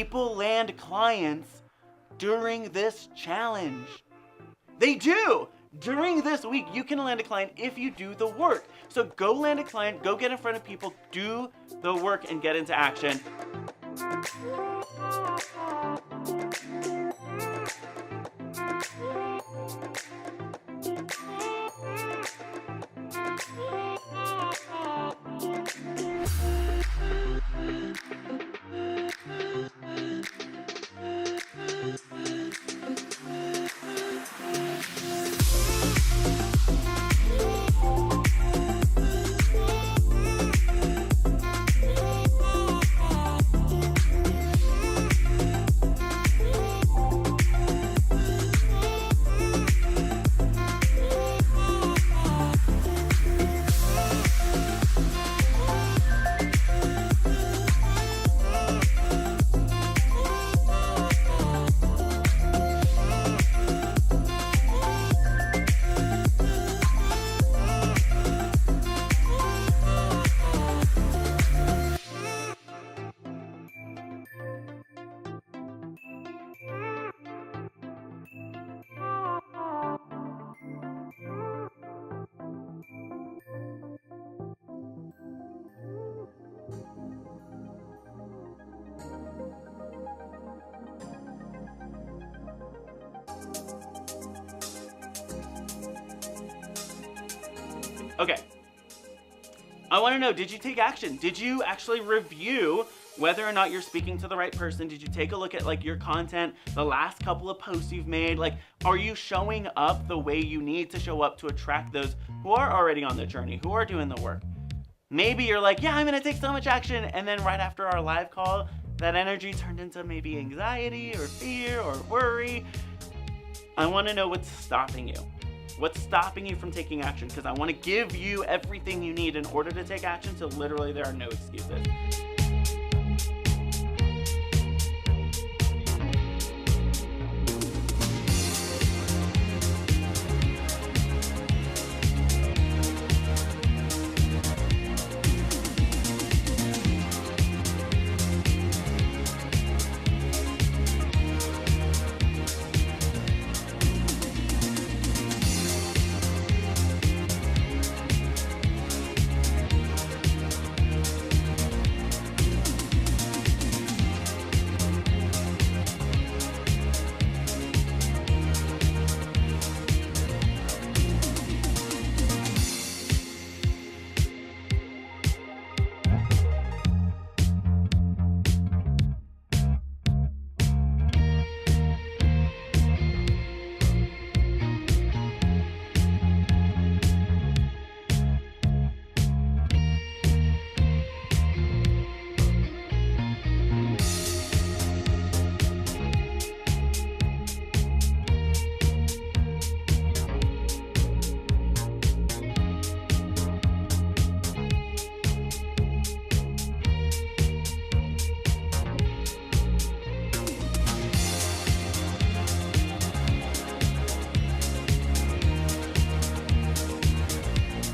People land clients during this challenge. They do! During this week, you can land a client if you do the work. So go land a client, go get in front of people, do the work, and get into action. Okay, I want to know, did you take action? Did you actually review whether or not you're speaking to the right person? Did you take a look at like your content, the last couple of posts you've made? Like, are you showing up the way you need to show up to attract those who are already on the journey, who are doing the work? Maybe you're like, yeah, I'm gonna take so much action, and then right after our live call, that energy turned into maybe anxiety or fear or worry. I want to know what's stopping you. What's stopping you from taking action? Because I want to give you everything you need in order to take action, so literally there are no excuses.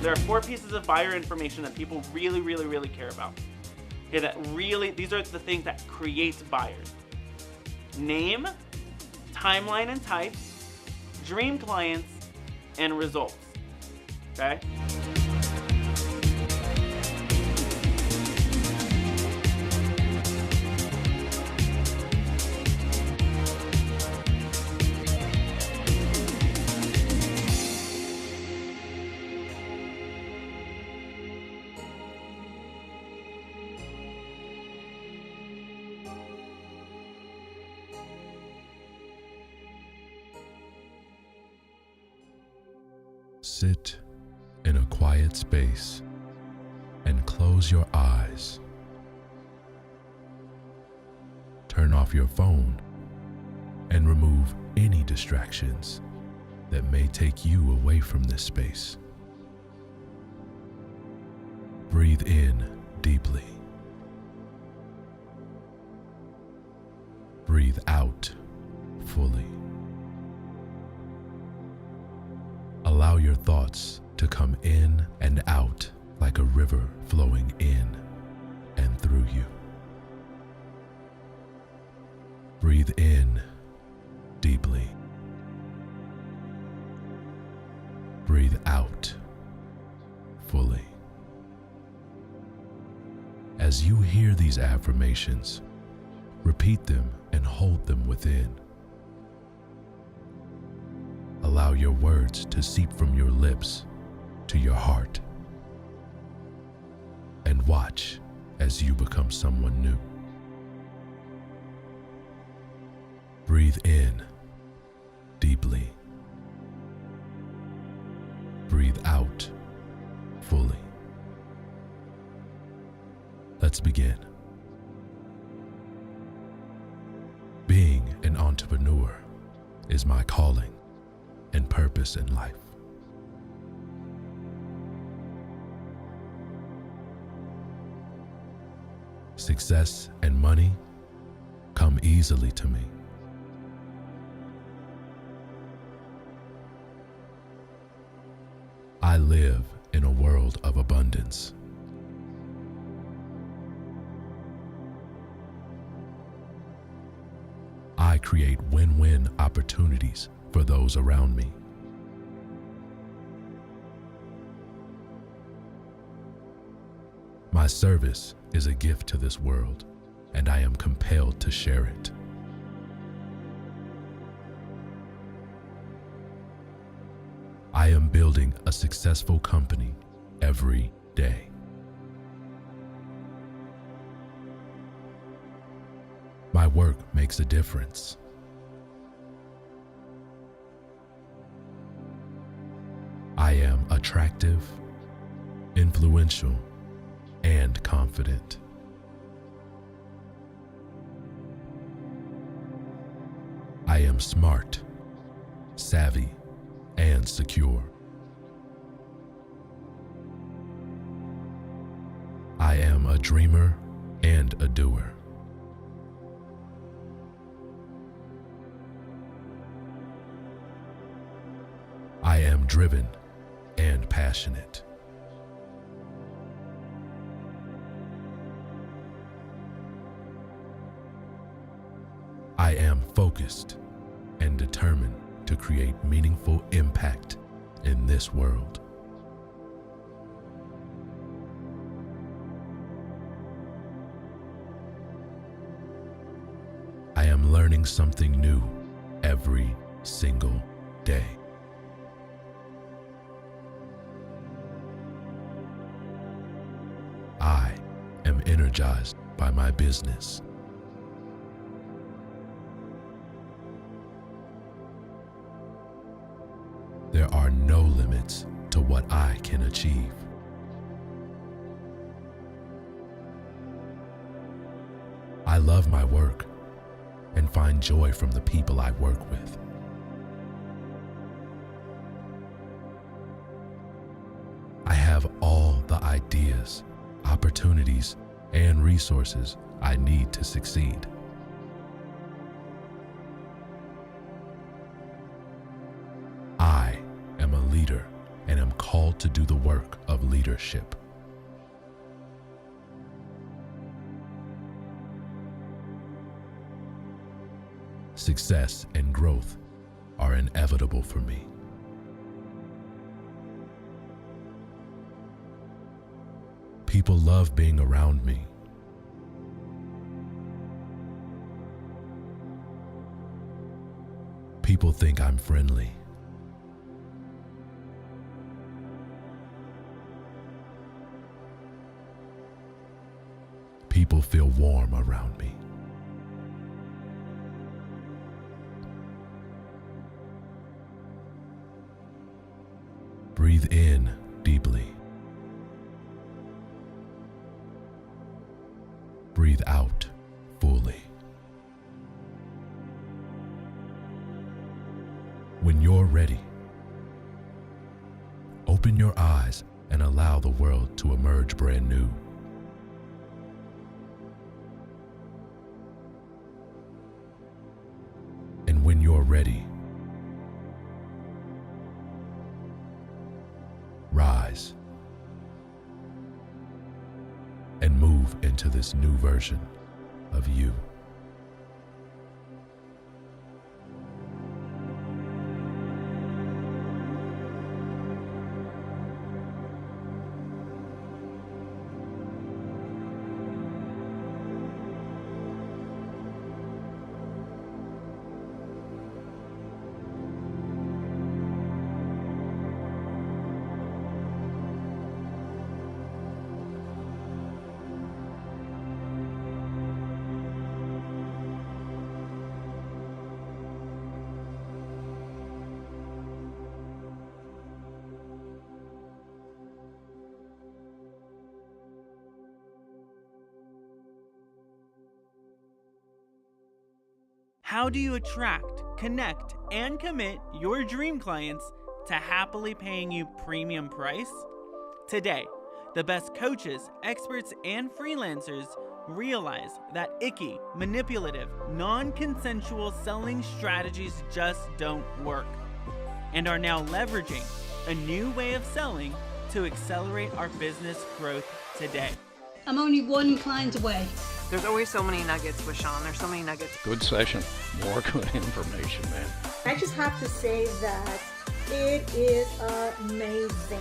There are 4 pieces of buyer information that people really, really, really care about. Okay, these are the things that creates buyers. Name, timeline and type, dream clients, and results. Okay? Sit in a quiet space and close your eyes. Turn off your phone and remove any distractions that may take you away from this space. Breathe in deeply. Breathe out fully. Allow your thoughts to come in and out like a river flowing in and through you. Breathe in deeply. Breathe out fully. As you hear these affirmations, repeat them and hold them within. Allow your words to seep from your lips to your heart. And watch as you become someone new. Breathe in deeply. Breathe out fully. Let's begin. Being an entrepreneur is my calling and purpose in life. Success and money come easily to me. I live in a world of abundance. I create win-win opportunities for those around me. My service is a gift to this world, and I am compelled to share it. I am building a successful company every day. My work makes a difference. I am attractive, influential, and confident. I am smart, savvy, and secure. I am a dreamer and a doer. I am driven and passionate. I am focused and determined to create meaningful impact in this world. I am learning something new every single day. I am energized by my business. There are no limits to what I can achieve. I love my work and find joy from the people I work with. I have all the ideas, opportunities, and resources I need to succeed. I am a leader and am called to do the work of leadership. Success and growth are inevitable for me. People love being around me. People think I'm friendly. People feel warm around me. Breathe in deeply. Breathe out fully. When you're ready, open your eyes and allow the world to emerge brand new. And when you're ready, rise and move into this new version of you. How do you attract, connect, and commit your dream clients to happily paying you premium price? Today, the best coaches, experts, and freelancers realize that icky, manipulative, non-consensual selling strategies just don't work, and are now leveraging a new way of selling to accelerate our business growth today. I'm only one client away. There's always so many nuggets with Sean. There's so many nuggets. Good session. More good information, man. I just have to say that it is amazing.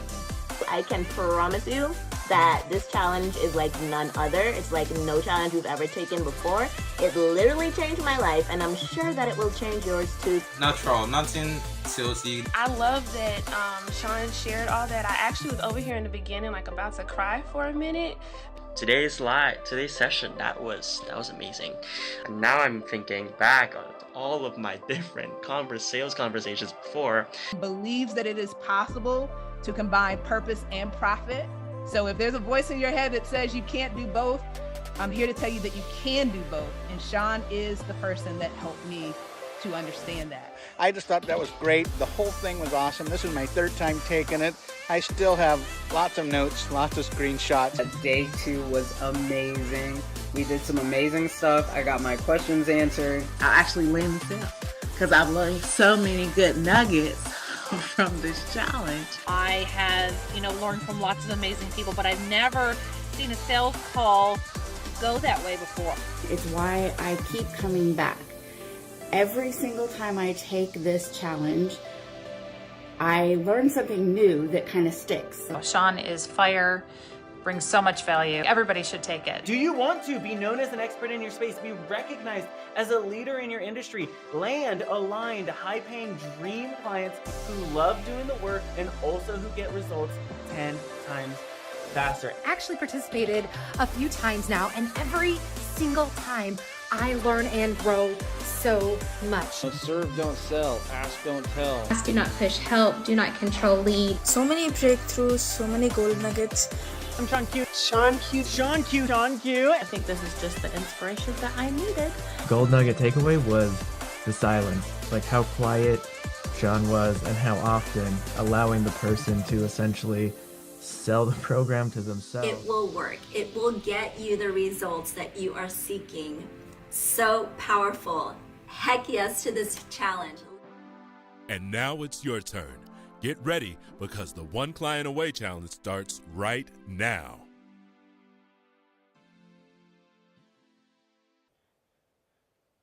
I can promise you that this challenge is like none other. It's like no challenge we've ever taken before. It literally changed my life, and I'm sure that it will change yours too. Natural, nothing silly. I love that Sean shared all that. I actually was over here in the beginning, like about to cry for a minute. Today's session, that was amazing. And now I'm thinking back on all of my different sales conversations before. Believes that it is possible to combine purpose and profit. So if there's a voice in your head that says you can't do both, I'm here to tell you that you can do both. And Sean is the person that helped me to understand that. I just thought that was great. The whole thing was awesome. This is my third time taking it. I still have lots of notes, lots of screenshots. Day 2 was amazing. We did some amazing stuff. I got my questions answered. I actually learned myself because I've learned so many good nuggets from this challenge. I have, learned from lots of amazing people, but I've never seen a sales call go that way before. It's why I keep coming back. Every single time I take this challenge, I learn something new that kind of sticks. Sean is fire, brings so much value. Everybody should take it. Do you want to be known as an expert in your space, be recognized as a leader in your industry, land aligned, high-paying dream clients who love doing the work and also who get results 10 times faster? I actually participated a few times now, and every single time I learn and grow so much. Serve, don't sell. Ask, don't tell. Ask, do not push. Help, do not control. Lead. So many breakthroughs, so many gold nuggets. I'm Sean Q. Sean Q. Sean Q. Sean Q. I think this is just the inspiration that I needed. Gold nugget takeaway was the silence, like how quiet Sean was and how often allowing the person to essentially sell the program to themselves. It will work. It will get you the results that you are seeking. So powerful. Heck yes to this challenge. And now it's your turn. Get ready because the One Client Away Challenge starts right now.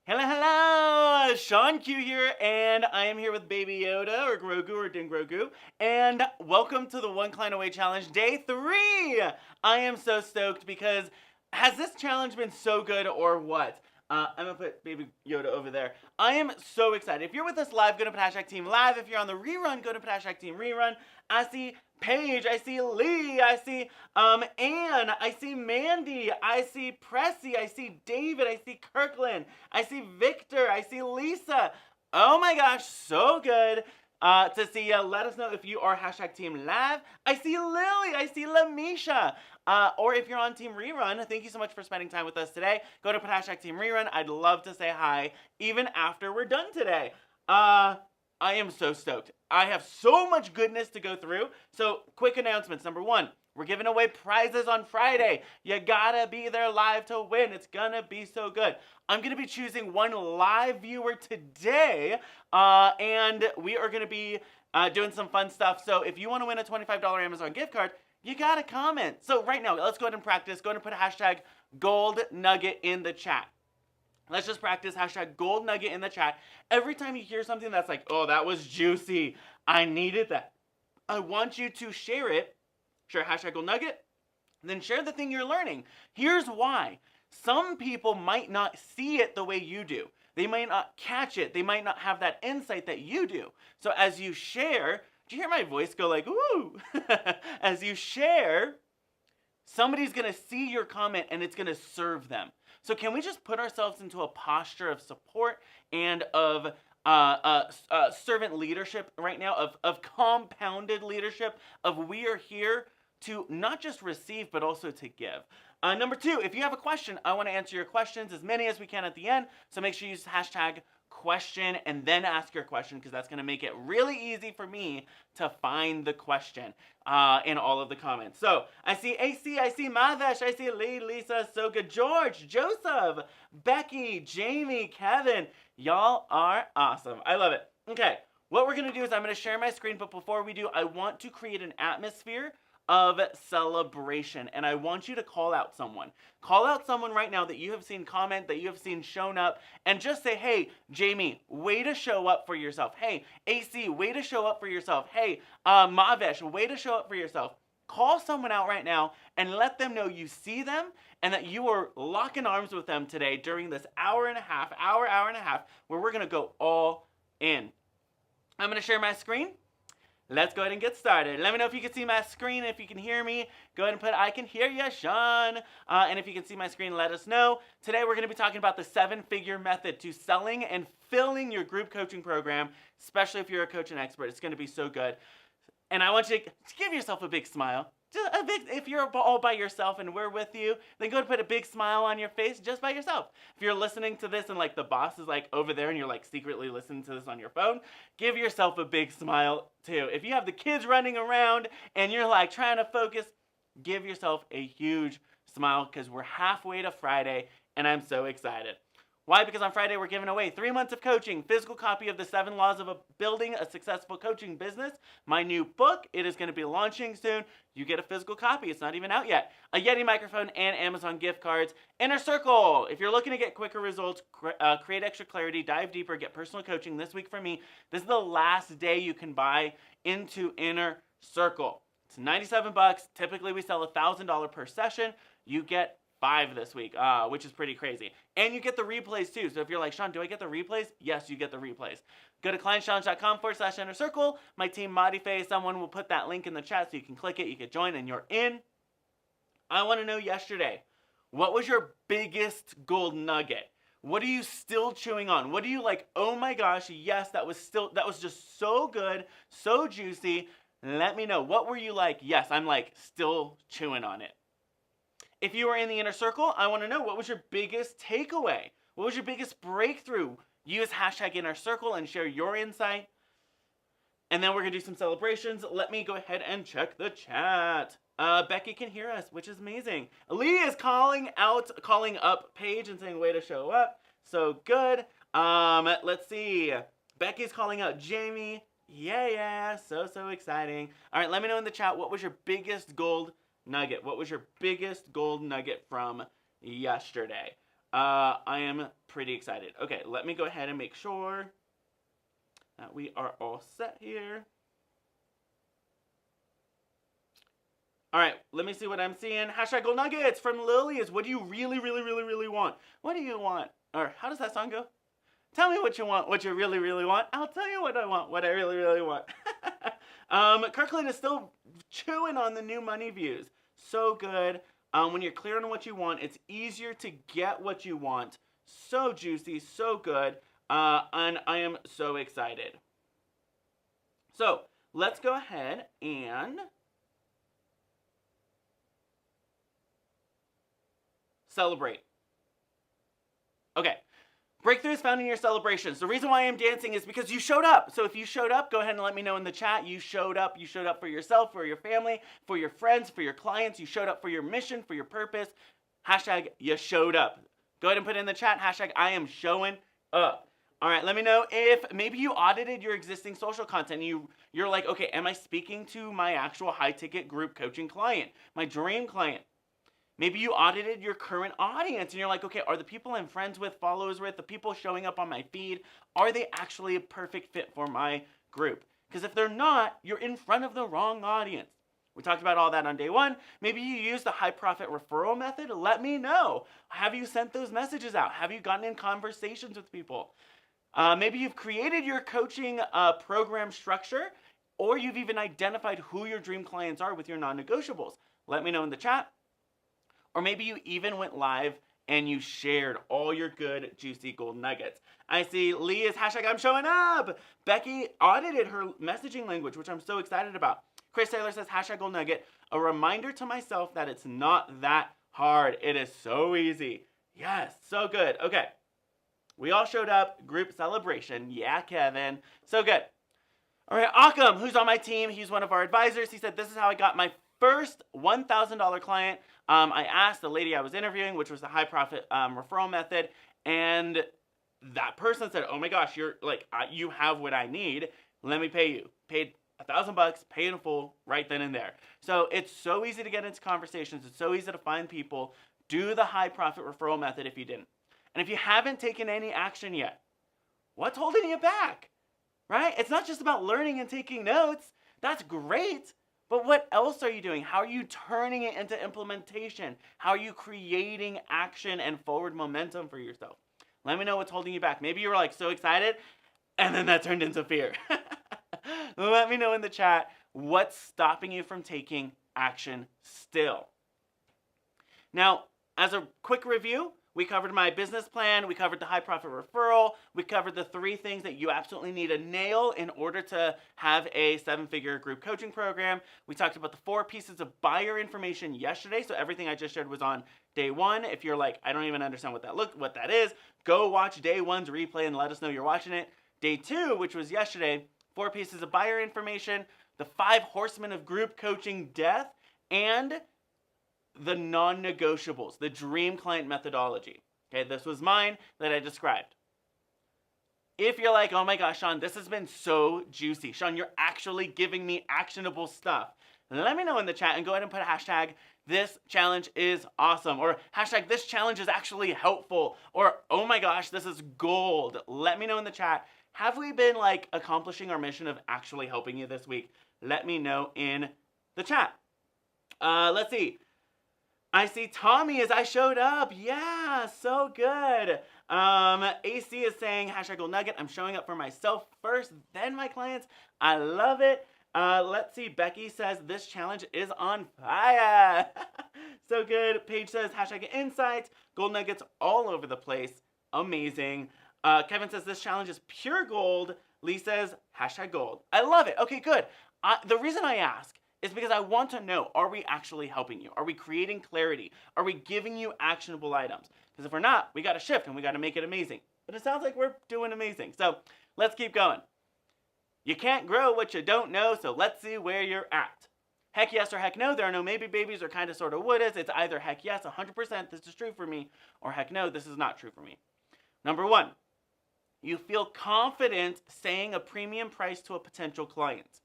Hello, Sean Q here, and I am here with Baby Yoda, or Grogu, or Din Grogu, and welcome to the One Client Away Challenge, Day 3! I am so stoked because has this challenge been so good or what? I'm gonna put Baby Yoda over there. I am so excited. If you're with us live, go to #Team Live. If you're on the rerun, go to #Team Rerun. I see Paige, I see Lee, I see Anne, I see Mandy, I see Pressy, I see David, I see Kirkland, I see Victor, I see Lisa. Oh my gosh, so good to see you. Let us know if you are #Team Live. I see Lily, I see Lamisha. Or if you're on Team Rerun, thank you so much for spending time with us today. Go to #Team Rerun. I'd love to say hi even after we're done today. I am so stoked. I have so much goodness to go through. So quick announcements. Number 1, we're giving away prizes on Friday. You gotta be there live to win. It's gonna be so good. I'm gonna be choosing one live viewer today, and we are gonna be doing some fun stuff. So if you wanna win a $25 Amazon gift card, you gotta comment. So right now, let's go ahead and practice. Go ahead and put #GoldNugget in the chat. Let's just practice #GoldNugget in the chat. Every time you hear something that's like, oh, that was juicy, I needed that, I want you to share it. Share #GoldNugget, then share the thing you're learning. Here's why. Some people might not see it the way you do. They might not catch it. They might not have that insight that you do. So as you share, do you hear my voice go like, woo? As you share, somebody's gonna see your comment and it's gonna serve them. So can we just put ourselves into a posture of support and of servant leadership right now, of compounded leadership, of we are here to not just receive, but also to give. Number 2, if you have a question, I want to answer your questions, as many as we can at the end. So make sure you use hashtag question and then ask your question, because that's going to make it really easy for me to find the question in all of the comments. So I see AC, I see Mavesh, I see Lee, Lisa, So Good, George, Joseph, Becky, Jamie, Kevin. Y'all are awesome. I love it. Okay, what we're going to do is I'm going to share my screen, but before we do, I want to create an atmosphere of celebration, and I want you to call out someone. Call out someone right now that you have seen comment, that you have seen shown up, and just say, hey, Jamie, way to show up for yourself. Hey, AC, way to show up for yourself. Hey, Mavesh, way to show up for yourself. Call someone out right now and let them know you see them and that you are locking arms with them today during this hour and a half, where we're going to go all in. I'm going to share my screen. Let's go ahead and get started. Let me know if you can see my screen. If you can hear me, go ahead and put I can hear you, Sean. And if you can see my screen, let us know. Today we're going to be talking about the 7-figure method to selling and filling your group coaching program, especially if you're a coach and expert. It's going to be so good. And I want you to give yourself a big smile. Just a big, if you're all by yourself and we're with you, then go and put a big smile on your face just by yourself. If you're listening to this and like the boss is like over there and you're like secretly listening to this on your phone, give yourself a big smile too. If you have the kids running around and you're like trying to focus, give yourself a huge smile, because we're halfway to Friday and I'm so excited. Why? Because on Friday we're giving away 3 months of coaching, physical copy of the 7 Laws of Building a Successful Coaching Business, my new book. It is going to be launching soon. You get a physical copy. It's not even out yet. A Yeti microphone and Amazon gift cards. Inner Circle. If you're looking to get quicker results, create extra clarity, dive deeper, get personal coaching this week from me, this is the last day you can buy into Inner Circle. It's $97. Typically we sell $1,000 per session. You get 5 this week, which is pretty crazy. And you get the replays too. So if you're like, Sean, do I get the replays? Yes, you get the replays. Go to clientchallenge.com/inner circle. My team, Modiface, someone will put that link in the chat so you can click it, you can join, and you're in. I want to know yesterday, what was your biggest gold nugget? What are you still chewing on? What are you like, oh my gosh, yes, that was just so good, so juicy. Let me know. What were you like, yes, I'm like still chewing on it. If you are in the Inner Circle, I want to know, what was your biggest takeaway? What was your biggest breakthrough? Use hashtag Inner Circle and share your insight. And then we're going to do some celebrations. Let me go ahead and check the chat. Becky can hear us, which is amazing. Lee is calling up Paige and saying, way to show up. So good. Let's see. Becky's calling out Jamie. Yeah. So exciting. All right, let me know in the chat, what was your biggest gold nugget? What was your biggest gold nugget from yesterday? I am pretty excited. Okay, let me go ahead and make sure that we are all set here. All right, let me see what I'm seeing. Hashtag gold nuggets from Lily is, what do you really want? What do you want? Or how does that song go? Tell me what you want, what you really want. I'll tell you what I want, what I really want. Kirkland is still chewing on the new money views. So good. When you're clear on what you want, it's easier to get what you want. So juicy, so good. And I am so excited. So let's go ahead and celebrate. Okay. Breakthrough is found in your celebrations. The reason why I'm dancing is because you showed up. So if you showed up, go ahead and let me know in the chat. You showed up. You showed up for yourself, for your family, for your friends, for your clients. You showed up for your mission, for your purpose. Hashtag you showed up. Go ahead and put it in the chat. Hashtag I am showing up. All right, let me know if maybe you audited your existing social content. You're like, okay, am I speaking to my actual high-ticket group coaching client, my dream client? Maybe you audited your current audience and you're like, okay, are the people I'm friends with, followers with, the people showing up on my feed, are they actually a perfect fit for my group? Because if they're not, you're in front of the wrong audience. We talked about all that on day 1. Maybe you use the high profit referral method. Let me know. Have you sent those messages out? Have you gotten in conversations with people? Maybe you've created your coaching program structure, or you've even identified who your dream clients are with your non-negotiables. Let me know in the chat. Or maybe you even went live and you shared all your good, juicy gold nuggets. I see Lee is hashtag I'm showing up. Becky audited her messaging language, which I'm so excited about. Chris Taylor says hashtag gold nugget, a reminder to myself that it's not that hard. It is so easy. Yes, so good. Okay. We all showed up. Group celebration. Yeah, Kevin. So good. All right, Akam, who's on my team, he's one of our advisors. He said, this is how I got my first $1,000 client. I asked the lady I was interviewing, which was the high profit referral method, and that person said, oh my gosh, you're like, you have what I need. Let me pay you. Paid $1,000, pay in full right then and there. So it's so easy to get into conversations. It's so easy to find people. Do the high profit referral method if you didn't. And if you haven't taken any action yet, what's holding you back? Right? It's not just about learning and taking notes. That's great. But what else are you doing? How are you turning it into implementation? How are you creating action and forward momentum for yourself? Let me know what's holding you back. Maybe you were like so excited and then that turned into fear. Let me know in the chat what's stopping you from taking action still. Now, as a quick review, we covered my business plan, we covered the high profit referral, we covered the 3 things that you absolutely need to nail in order to have a 7-figure group coaching program. We talked about the 4 pieces of buyer information yesterday, so everything I just shared was on day 1. If you're like, I don't even understand what that is, go watch day 1's replay and let us know you're watching it. Day 2, which was yesterday, 4 pieces of buyer information, the 5 horsemen of group coaching death, and the non-negotiables, the dream client methodology. Okay, this was mine that I described. If you're like, oh my gosh, Sean, this has been so juicy. Sean, you're actually giving me actionable stuff. Let me know in the chat and go ahead and put a hashtag, this challenge is awesome, or hashtag, this challenge is actually helpful, or oh my gosh, this is gold. Let me know in the chat. Have we been like accomplishing our mission of actually helping you this week? Let me know in the chat. Let's see. I see Tommy as I showed up. Yeah, so good. AC is saying, hashtag gold nugget. I'm showing up for myself first, then my clients. I love it. Let's see. Becky says, this challenge is on fire. So good. Paige says, hashtag insights. Gold nuggets all over the place. Amazing. Kevin says, this challenge is pure gold. Lee says, hashtag gold. I love it. Okay, good. The reason I ask is because I want to know, are we actually helping you? Are we creating clarity? Are we giving you actionable items? Because if we're not, we got to shift and we got to make it amazing. But it sounds like we're doing amazing. So let's keep going. You can't grow what you don't know, so let's see where you're at. Heck yes or heck no, there are no maybe babies or kind of sort of would is. It's either heck yes, 100% this is true for me, or heck no, this is not true for me. Number 1, you feel confident saying a premium price to a potential client.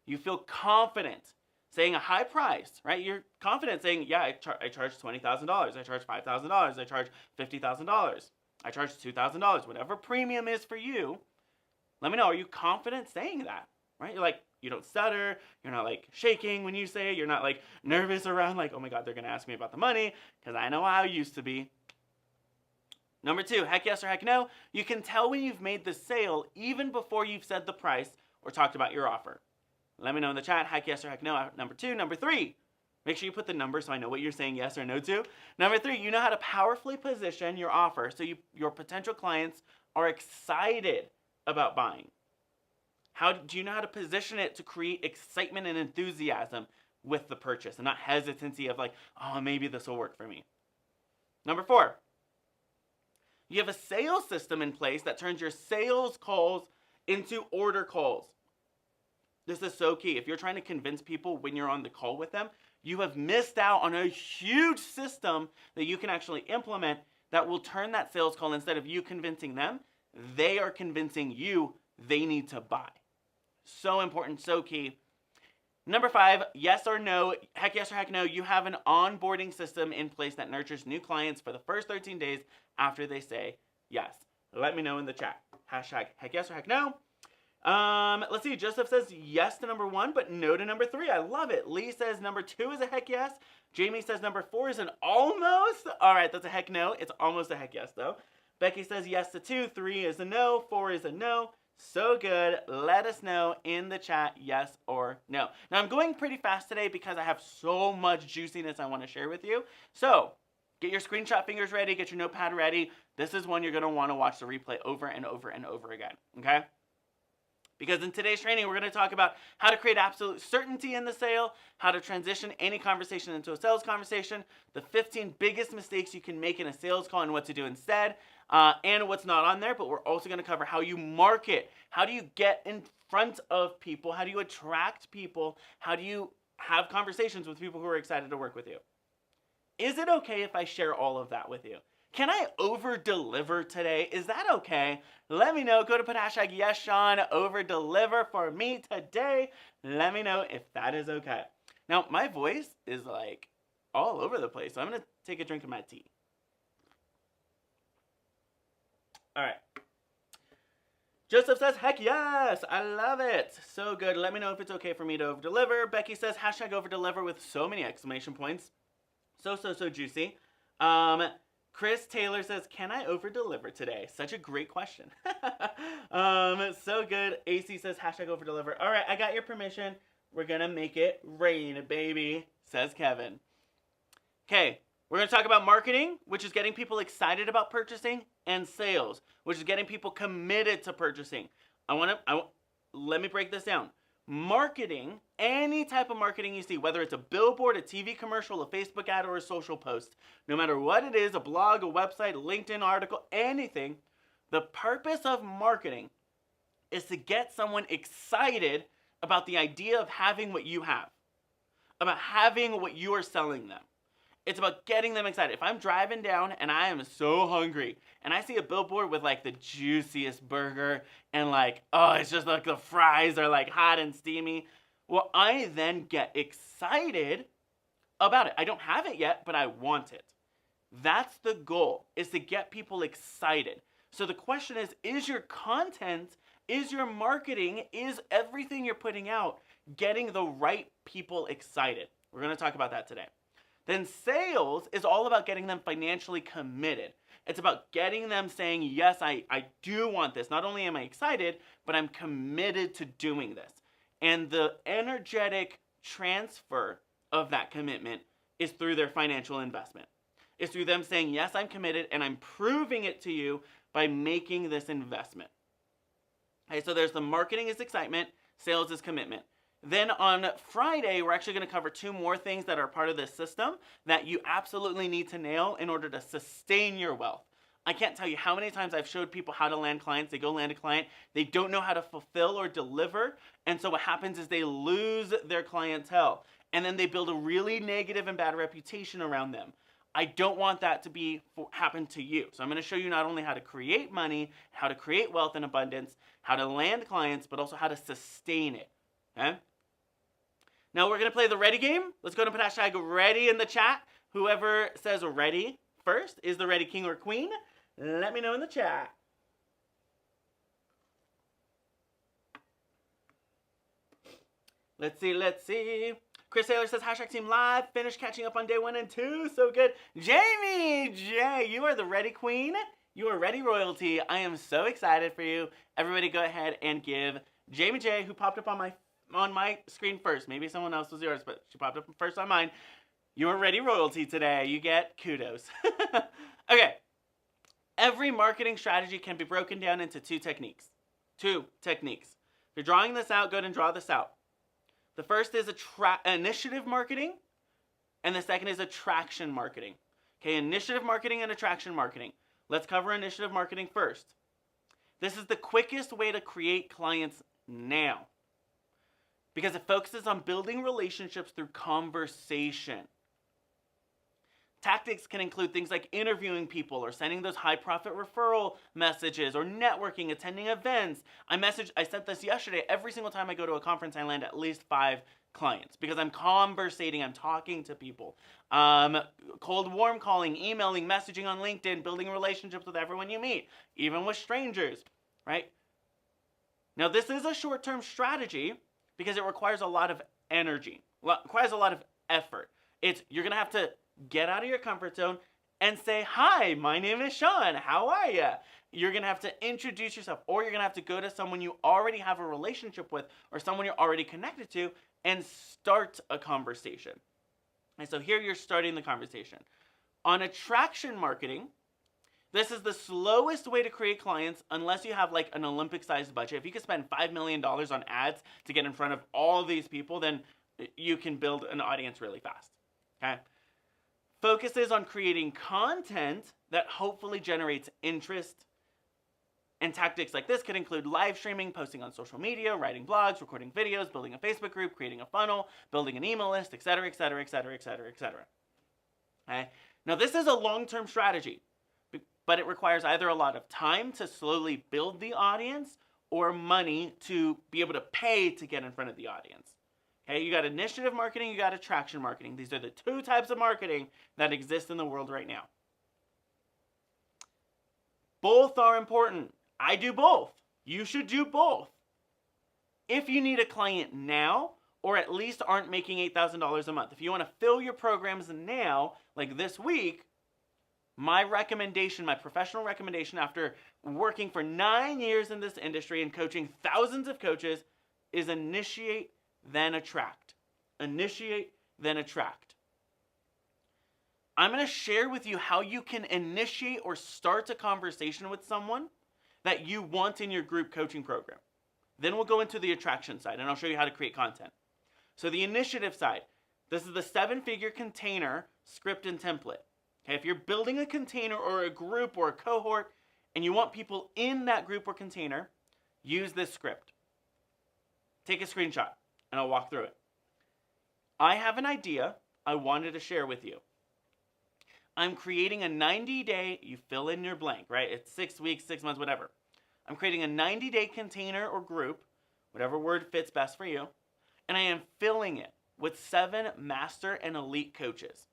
You feel confident saying a high price, right? You're confident saying, yeah, I charge $20,000, I charge $5,000, I charge $50,000, I charge $2,000, whatever premium is for you. Let me know, are you confident saying that, right? You're like, you don't stutter, you're not like shaking when you say it, you're not like nervous around like, oh my God, they're gonna ask me about the money, because I know how I used to be. Number 2, heck yes or heck no, you can tell when you've made the sale even before you've said the price or talked about your offer. Let me know in the chat, heck yes or heck no. Number 2. Number 3, make sure you put the number so I know what you're saying yes or no to. Number 3, you know how to powerfully position your offer so your potential clients are excited about buying. How do you know how to position it to create excitement and enthusiasm with the purchase and not hesitancy of like, oh, maybe this will work for me. Number 4, you have a sales system in place that turns your sales calls into order calls. This is so key. If you're trying to convince people when you're on the call with them, you have missed out on a huge system that you can actually implement that will turn that sales call, instead of you convincing them, they are convincing you they need to buy. So important, so key. Number 5, yes or no, heck yes or heck no, you have an onboarding system in place that nurtures new clients for the first 13 days after they say yes. Let me know in the chat. Hashtag heck yes or heck no. Let's see, Joseph says yes to number 1, but no to number 3. I love it. Lee says number 2 is a heck yes. Jamie says number 4 is an almost. All right, that's a heck no. It's almost a heck yes, though. Becky says yes to 2, 3 is a no, 4 is a no. So good. Let us know in the chat, yes or no. Now, I'm going pretty fast today because I have so much juiciness I want to share with you. So, get your screenshot fingers ready, get your notepad ready. This is one you're going to want to watch the replay over and over and over again, okay? Because in today's training, we're going to talk about how to create absolute certainty in the sale, how to transition any conversation into a sales conversation, the 15 biggest mistakes you can make in a sales call and what to do instead, and what's not on there. But we're also going to cover how you market. How do you get in front of people? How do you attract people? How do you have conversations with people who are excited to work with you? Is it okay if I share all of that with you? Can I over-deliver today? Is that okay? Let me know. Go to put hashtag yes, Sean, over-deliver for me today. Let me know if that is okay. Now, my voice is like all over the place, so I'm going to take a drink of my tea. All right. Joseph says, heck yes, I love it. So good. Let me know if it's okay for me to over-deliver. Becky says, hashtag over-deliver with so many exclamation points. So juicy. Chris Taylor says, can I over-deliver today? Such a great question. So good. AC says, hashtag over-deliver. All right, I got your permission. We're going to make it rain, baby, says Kevin. Okay, we're going to talk about marketing, which is getting people excited about purchasing, and sales, which is getting people committed to purchasing. Let me break this down. Marketing, any type of marketing you see, whether it's a billboard, a TV commercial, a Facebook ad, or a social post, no matter what it is, a blog, a website, a LinkedIn article, anything, the purpose of marketing is to get someone excited about the idea of having what you have, about having what you are selling them. It's about getting them excited. If I'm driving down and I am so hungry and I see a billboard with like the juiciest burger and like, oh, it's just like the fries are like hot and steamy, well, I then get excited about it. I don't have it yet, but I want it. That's the goal, is to get people excited. So the question is your content, is your marketing, is everything you're putting out getting the right people excited? We're going to talk about that today. Then sales is all about getting them financially committed. It's about getting them saying, yes, I do want this. Not only am I excited, but I'm committed to doing this. And the energetic transfer of that commitment is through their financial investment. It's through them saying, yes, I'm committed, and I'm proving it to you by making this investment. Okay, so there's the marketing is excitement, sales is commitment. Then on Friday, we're actually going to cover 2 more things that are part of this system that you absolutely need to nail in order to sustain your wealth. I can't tell you how many times I've showed people how to land clients. They go land a client. They don't know how to fulfill or deliver. And so what happens is they lose their clientele. And then they build a really negative and bad reputation around them. I don't want that to happen to you. So I'm going to show you not only how to create money, how to create wealth and abundance, how to land clients, but also how to sustain it. Okay? Now we're going to play the ready game. Let's go to put hashtag ready in the chat. Whoever says ready first is the ready king or queen. Let me know in the chat. Let's see. Chris Taylor says hashtag team live. Finished catching up on day 1 and 2. So good. Jamie J, you are the ready queen. You are ready royalty. I am so excited for you. Everybody go ahead and give Jamie J, who popped up on my screen first. Maybe someone else was yours, but she popped up first on mine. You're ready royalty today. You get kudos. Okay. Every marketing strategy can be broken down into 2 techniques. 2 techniques. If you're drawing this out, go ahead and draw this out. The first is initiative marketing, and the second is attraction marketing. Okay, initiative marketing and attraction marketing. Let's cover initiative marketing first. This is the quickest way to create clients now, because it focuses on building relationships through conversation. Tactics can include things like interviewing people or sending those high profit referral messages or networking, attending events. I sent this yesterday. Every single time I go to a conference, I land at least 5 clients because I'm conversating, I'm talking to people. Cold warm calling, emailing, messaging on LinkedIn, building relationships with everyone you meet, even with strangers, right? Now, this is a short-term strategy because it requires a lot of energy, requires a lot of effort. You're going to have to get out of your comfort zone and say, hi, my name is Sean. How are you? You're going to have to introduce yourself, or you're going to have to go to someone you already have a relationship with or someone you're already connected to and start a conversation. And so here you're starting the conversation. On attraction marketing, This is the slowest way to create clients unless you have like an Olympic-sized budget. If you could spend $5 million on ads to get in front of all these people, then you can build an audience really fast, okay? Focuses on creating content that hopefully generates interest. And tactics like this could include live streaming, posting on social media, writing blogs, recording videos, building a Facebook group, creating a funnel, building an email list, etc., etc., etc., etc., etc. Okay? Now, this is a long-term strategy, but it requires either a lot of time to slowly build the audience or money to be able to pay to get in front of the audience. Okay, you got initiative marketing, you got attraction marketing. These are the two types of marketing that exist in the world right now. Both are important. I do both. You should do both. If you need a client now, or at least aren't making $8,000 a month, if you want to fill your programs now, like this week, my recommendation, my professional recommendation after working for 9 years in this industry and coaching thousands of coaches is initiate, then attract. Initiate, then attract. I'm going to share with you how you can initiate or start a conversation with someone that you want in your group coaching program. Then we'll go into the attraction side, and I'll show you how to create content. So the initiative side, this is the 7-figure container script and template. Okay, if you're building a container or a group or a cohort and you want people in that group or container, use this script. Take a screenshot and I'll walk through it. I have an idea I wanted to share with you. I'm creating a 90-day, you fill in your blank, right? It's 6 weeks, 6 months, whatever. I'm creating a 90-day container or group, whatever word fits best for you, and I am filling it with 7 master and elite coaches.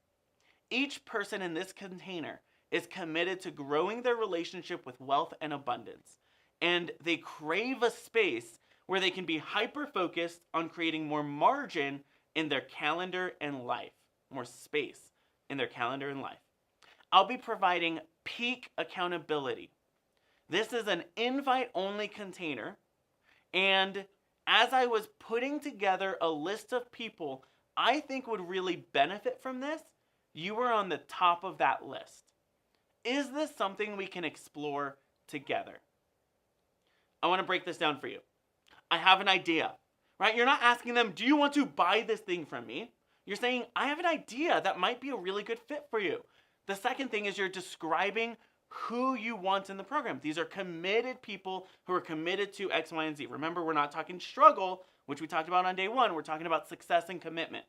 Each person in this container is committed to growing their relationship with wealth and abundance, and they crave a space where they can be hyper-focused on creating more margin in their calendar and life, more space in their calendar and life. I'll be providing peak accountability. This is an invite-only container, and as I was putting together a list of people I think would really benefit from this, you were on the top of that list. Is this something we can explore together? I want to break this down for you. I have an idea, right? You're not asking them, do you want to buy this thing from me? You're saying, I have an idea that might be a really good fit for you. The second thing is you're describing who you want in the program. These are committed people who are committed to X, Y, and Z. Remember, we're not talking struggle, which we talked about on day 1. We're talking about success and commitment.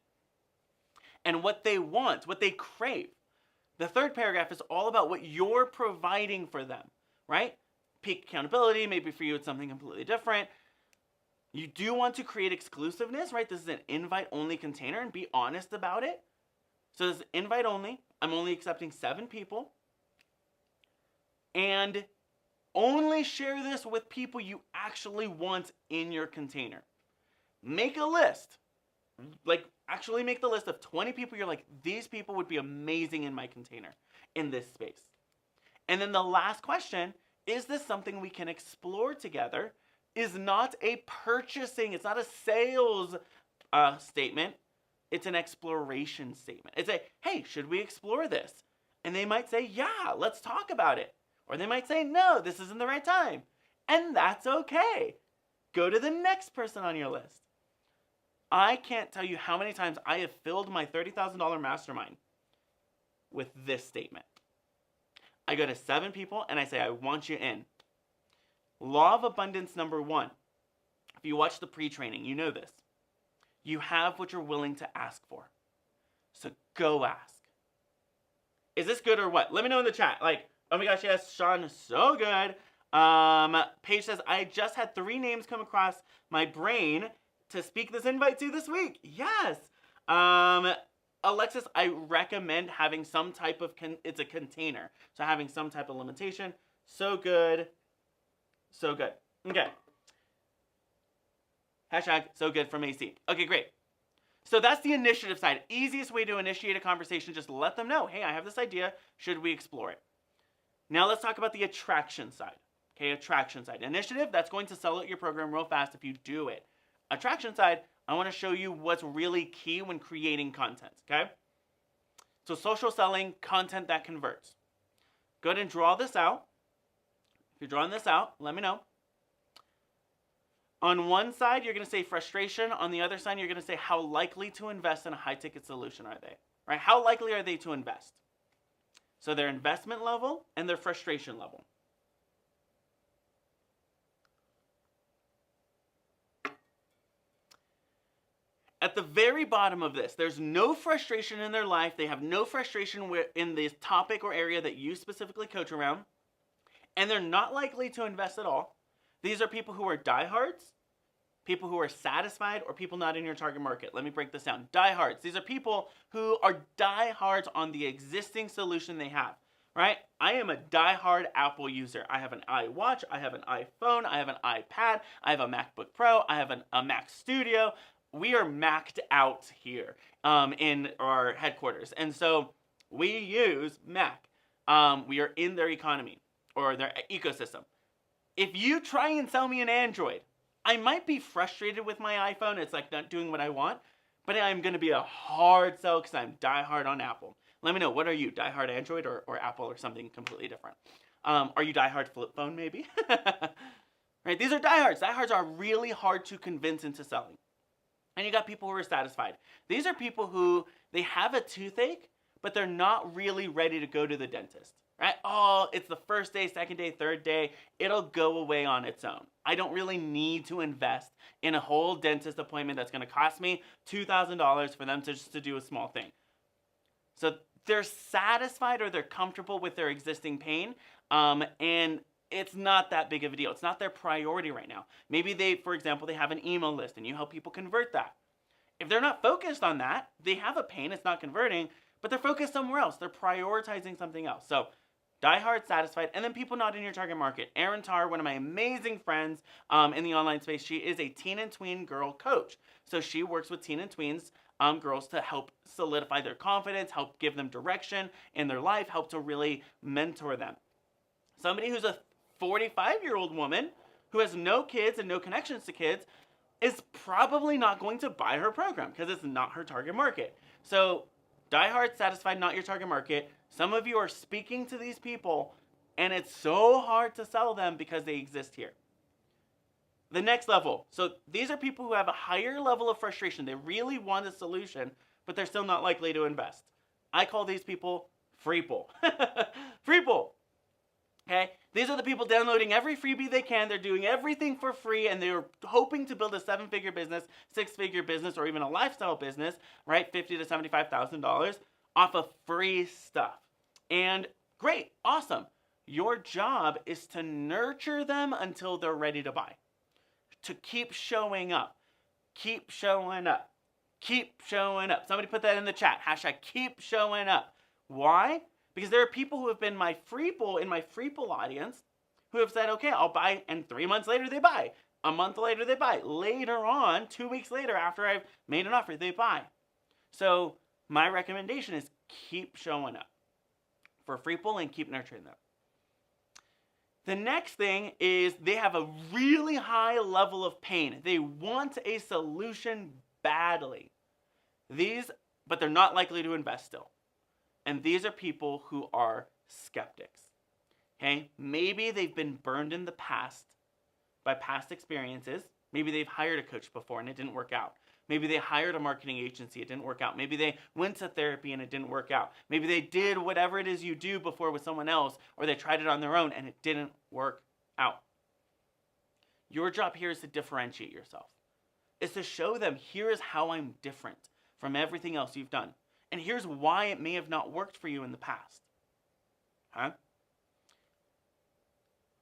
And what they want, what they crave. The third paragraph is all about what you're providing for them, right? Peak accountability, maybe for you it's something completely different. You do want to create exclusiveness, right? This is an invite-only container, and be honest about it. So this is invite-only. I'm only accepting 7 people. And only share this with people you actually want in your container. Make a list. Like, actually make the list of 20 people you're like, these people would be amazing in my container, in this space. And then the last question, is this something we can explore together? Is not a purchasing, it's not a sales statement. It's an exploration statement. It's a, hey, should we explore this? And they might say, yeah, let's talk about it. Or they might say, no, this isn't the right time. And that's okay. Go to the next person on your list. I can't tell you how many times I have filled my $30,000 mastermind with this statement. I go to 7 people and I say, I want you in. Law of abundance number 1. If you watch the pre-training, you know this. You have what you're willing to ask for. So go ask. Is this good or what? Let me know in the chat. Like, oh my gosh, yes, Sean, so good. Paige says, I just had 3 names come across my brain to speak this invite to this week. Yes. Alexis, I recommend having some type of, it's a container. So having some type of limitation. So good. So good. Okay. Hashtag so good from AC. Okay, great. So that's the initiative side. Easiest way to initiate a conversation, just let them know, hey, I have this idea. Should we explore it? Now let's talk about the attraction side. Okay, attraction side. Initiative, that's going to sell out your program real fast if you do it. Attraction side, I want to show you what's really key when creating content, okay? So social selling, content that converts. go ahead and draw this out. If you're drawing this out, let me know. On one side, you're going to say frustration. On the other side, you're going to say how likely to invest in a high-ticket solution are they, right? How likely are they to invest? So their investment level and their frustration level. At the very bottom of this, there's no frustration in their life. They have no frustration in this topic or area that you specifically coach around. And they're not likely to invest at all. These are people who are diehards, people who are satisfied, or people not in your target market. Let me break this down. Diehards. These are people who are diehards on the existing solution they have, right? I am a diehard Apple user. I have an iWatch, I have an iPhone, I have an iPad, I have a MacBook Pro, I have a Mac Studio. We are maxed out here in our headquarters. And so we use Mac. We are in their economy or their ecosystem. If you try and sell me an Android, I might be frustrated with my iPhone. It's like not doing what I want, but I'm going to be a hard sell because I'm diehard on Apple. Let me know, what are you, diehard Android or Apple or something completely different? Are you diehard flip phone maybe? Right? These are diehards. Diehards are really hard to convince into selling. And you got people who are satisfied. These are people who, they have a toothache, but they're not really ready to go to the dentist, right? Oh, it's the first day, second day, third day. It'll go away on its own. I don't really need to invest in a whole dentist appointment that's going to cost me $2,000 for them to just to do a small thing. So they're satisfied or they're comfortable with their existing pain, and it's not that big of a deal. It's not their priority right now. Maybe they, for example, they have an email list and you help people convert that. If they're not focused on that, they have a pain, it's not converting, but they're focused somewhere else. They're prioritizing something else. So diehard, satisfied, and then people not in your target market. Erin Tarr, one of my amazing friends in the online space, she is a teen and tween girl coach. So she works with teen and tweens girls to help solidify their confidence, help give them direction in their life, help to really mentor them. Somebody who's a 45-year-old woman who has no kids and no connections to kids is probably not going to buy her program because it's not her target market. So diehard, satisfied, not your target market. Some of you are speaking to these people and it's so hard to sell them because they exist here. The next level. So these are people who have a higher level of frustration. They really want a solution, but they're still not likely to invest. I call these people freeple. Freeple. Okay, these are the people downloading every freebie they can. They're doing everything for free, and they're hoping to build a 7-figure business, 6-figure business, or even a lifestyle business, right? $50,000 to $75,000 off of free stuff. And great, awesome. Your job is to nurture them until they're ready to buy. To keep showing up. Keep showing up. Keep showing up. Somebody put that in the chat. Hashtag keep showing up. Why? Because there are people who have been my freeple in my freeple audience who have said, okay, I'll buy, and 3 months later they buy. A month later they buy. Later on, 2 weeks later after I've made an offer, they buy. So my recommendation is keep showing up for freeple and keep nurturing them. The next thing is they have a really high level of pain. They want a solution badly. But they're not likely to invest still. And these are people who are skeptics. Okay? Maybe they've been burned in the past by past experiences. Maybe they've hired a coach before and it didn't work out. Maybe they hired a marketing agency, it didn't work out. Maybe they went to therapy and it didn't work out. Maybe they did whatever it is you do before with someone else, or they tried it on their own and it didn't work out. Your job here is to differentiate yourself. It's to show them, here is how I'm different from everything else you've done. And here's why it may have not worked for you in the past. Huh?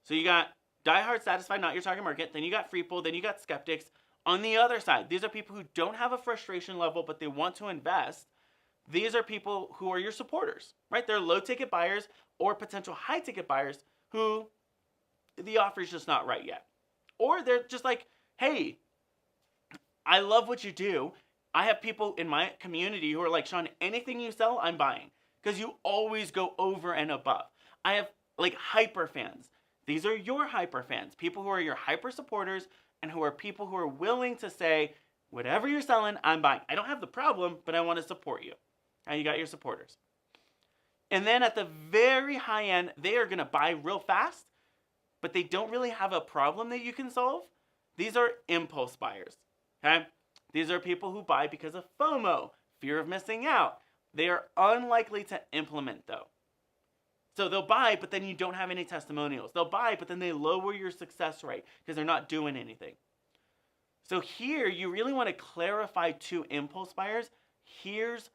So you got diehard, satisfied, not your target market. Then you got freeple. Then you got skeptics. On the other side, these are people who don't have a frustration level, but they want to invest. These are people who are your supporters, right? They're low-ticket buyers or potential high-ticket buyers who the offer is just not right yet. Or they're just like, hey, I love what you do. I have people in my community who are like, Sean, anything you sell, I'm buying. Because you always go over and above. I have like hyper fans. These are your hyper fans. People who are your hyper supporters and who are people who are willing to say, whatever you're selling, I'm buying. I don't have the problem, but I want to support you. And you got your supporters. And then at the very high end, they are going to buy real fast, but they don't really have a problem that you can solve. These are impulse buyers, okay? These are people who buy because of FOMO, fear of missing out. They are unlikely to implement though. So they'll buy, but then you don't have any testimonials. They'll buy, but then they lower your success rate because they're not doing anything. So here, you really want to clarify to impulse buyers, here's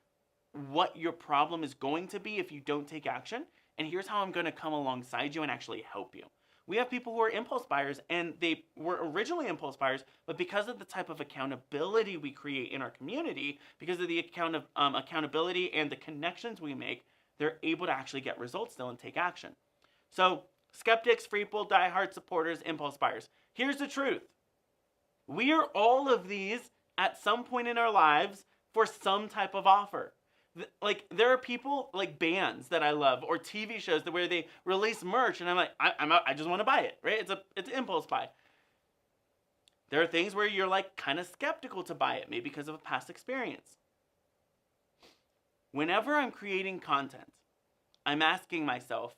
what your problem is going to be if you don't take action, and here's how I'm going to come alongside you and actually help you. We have people who are impulse buyers, and they were originally impulse buyers, but because of the type of accountability we create in our community, because of the accountability and the connections we make, they're able to actually get results still and take action. So, skeptics, freeple, diehard supporters, impulse buyers. Here's the truth. We are all of these at some point in our lives for some type of offer. Like, there are people, like bands that I love, or TV shows where they release merch, and I'm like, I just want to buy it, right? It's an impulse buy. There are things where you're like kind of skeptical to buy it, maybe because of a past experience. Whenever I'm creating content, I'm asking myself,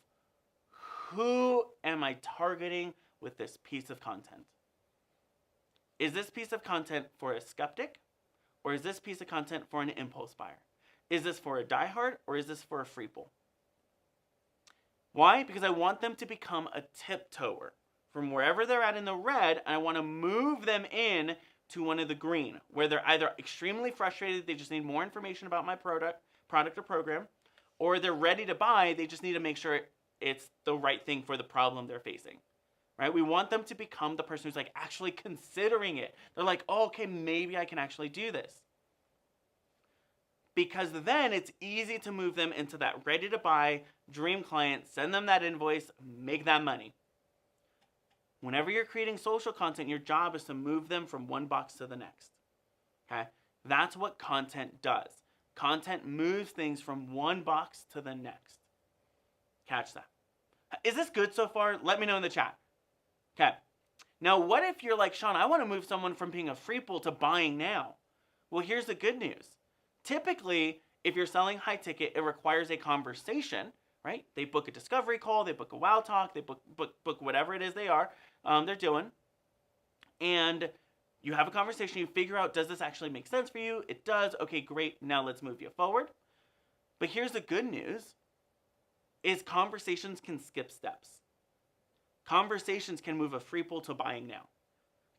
who am I targeting with this piece of content? Is this piece of content for a skeptic, or is this piece of content for an impulse buyer? Is this for a diehard, or is this for a freeple? Why? Because I want them to become a tiptoer from wherever they're at in the red, and I want to move them in to one of the green, where they're either extremely frustrated, they just need more information about my product or program, or they're ready to buy, they just need to make sure it's the right thing for the problem they're facing. Right? We want them to become the person who's like actually considering it. They're like, oh, okay, maybe I can actually do this. Because then it's easy to move them into that ready to buy dream client, send them that invoice, make that money. Whenever you're creating social content, your job is to move them from one box to the next. Okay? That's what content does. Content moves things from one box to the next. Catch that. Is this good so far? Let me know in the chat. Okay. Now, what if you're like, Sean, I want to move someone from being a freeple to buying now? Well, here's the good news. Typically, if you're selling high ticket, it requires a conversation, right? They book a discovery call, they book a wow talk, they book whatever it is they're doing. And you have a conversation, you figure out, does this actually make sense for you? It does. Okay, great. Now let's move you forward. But here's the good news, is conversations can skip steps. Conversations can move a freeple to buying now.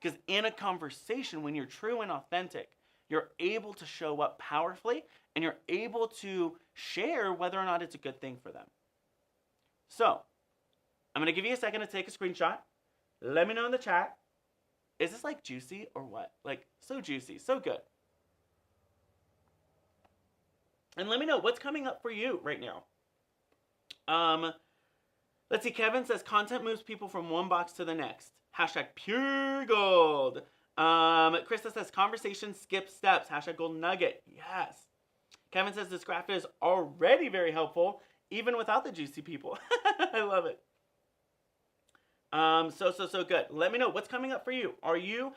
Because in a conversation, when you're true and authentic, you're able to show up powerfully and you're able to share whether or not it's a good thing for them. So, I'm going to give you a second to take a screenshot. Let me know in the chat. Is this like juicy or what? Like, so juicy, so good. And let me know what's coming up for you right now. Let's see, Kevin says content moves people from one box to the next. Hashtag pure gold. Krista says conversation skip steps. Hashtag gold nugget. Yes. Kevin says this graphic is already very helpful, even without the juicy people. I love it. So good. Let me know what's coming up for you. Are you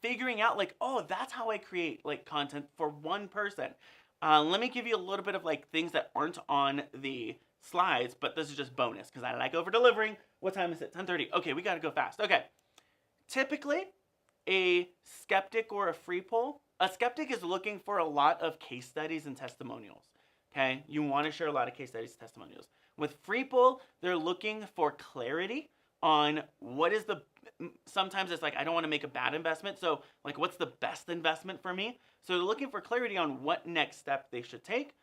figuring out like, oh, that's how I create like content for one person? Let me give you a little bit of like things that aren't on the slides, but this is just bonus because I like over delivering. What time is it? 10:30. Okay, we got to go fast. Okay. Typically, a skeptic or a freeple, a skeptic is looking for a lot of case studies and testimonials. Okay, you want to share a lot of case studies and testimonials. With freeple, they're looking for clarity on what is the, sometimes it's like, I don't want to make a bad investment, so like what's the best investment for me? So they're looking for clarity on what next step they should take.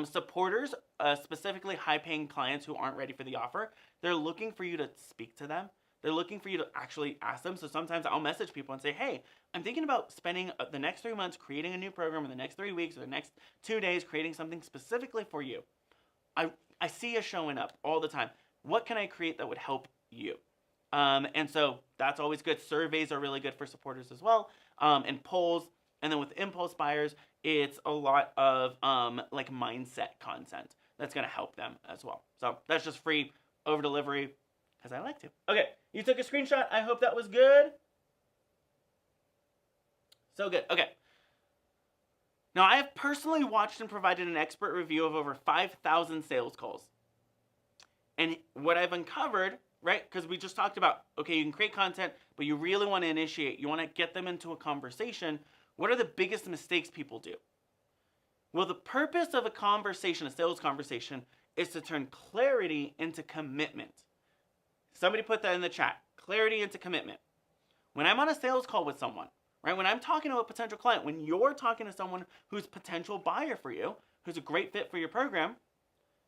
Supporters, specifically high-paying clients who aren't ready for the offer, they're looking for you to speak to them. They're looking for you to actually ask them. So sometimes I'll message people and say, hey, I'm thinking about spending the next 3 months creating a new program, or the next 3 weeks, or the next 2 days creating something specifically for you. I see you showing up all the time. What can I create that would help you? And so that's always good. Surveys are really good for supporters as well, and polls. And then with impulse buyers, it's a lot of like mindset content that's going to help them as well. So that's just free over delivery because I like to. Okay, you took a screenshot. I hope that was good. So good. Okay. Now, I have personally watched and provided an expert review of over 5,000 sales calls. And what I've uncovered, right, because we just talked about, okay, you can create content, but you really want to initiate, you want to get them into a conversation. What are the biggest mistakes people do? Well, the purpose of a conversation, a sales conversation, is to turn clarity into commitment. Somebody put that in the chat. Clarity into commitment. When I'm on a sales call with someone, right, when I'm talking to a potential client, when you're talking to someone who's a potential buyer for you, who's a great fit for your program,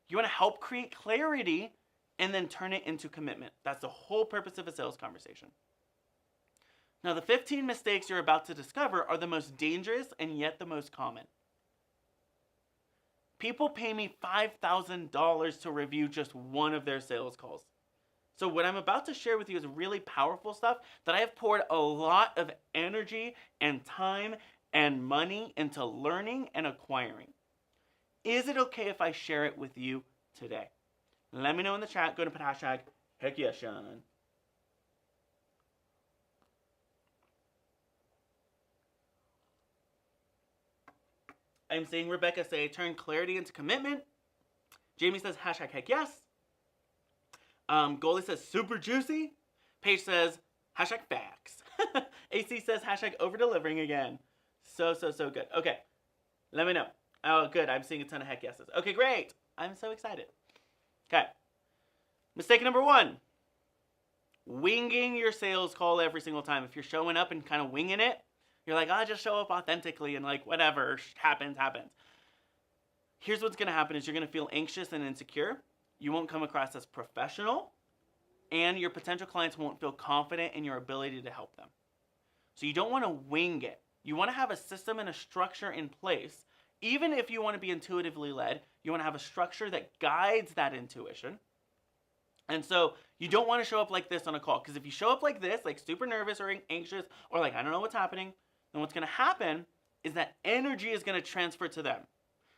you want to help create clarity and then turn it into commitment. That's the whole purpose of a sales conversation. Now, the 15 mistakes you're about to discover are the most dangerous and yet the most common. People pay me $5,000 to review just one of their sales calls. So what I'm about to share with you is really powerful stuff that I have poured a lot of energy and time and money into learning and acquiring. Is it okay if I share it with you today? Let me know in the chat. Go to put hashtag heck yes, Sean. I'm seeing Rebecca say, turn clarity into commitment. Jamie says, hashtag heck yes. Goalie says, super juicy. Paige says, hashtag facts. AC says, hashtag over-delivering again. So good. Okay, let me know. Oh, good. I'm seeing a ton of heck yeses. Okay, great. I'm so excited. Okay. Mistake number 1. Winging your sales call every single time. If you're showing up and kind of winging it, you're like, I'll just show up authentically and like whatever happens. Here's what's going to happen is you're going to feel anxious and insecure. You won't come across as professional, and your potential clients won't feel confident in your ability to help them. So you don't want to wing it. You want to have a system and a structure in place. Even if you want to be intuitively led, you want to have a structure that guides that intuition. And so you don't want to show up like this on a call, because if you show up like this, like super nervous or anxious, or like I don't know what's happening, then what's going to happen is that energy is going to transfer to them.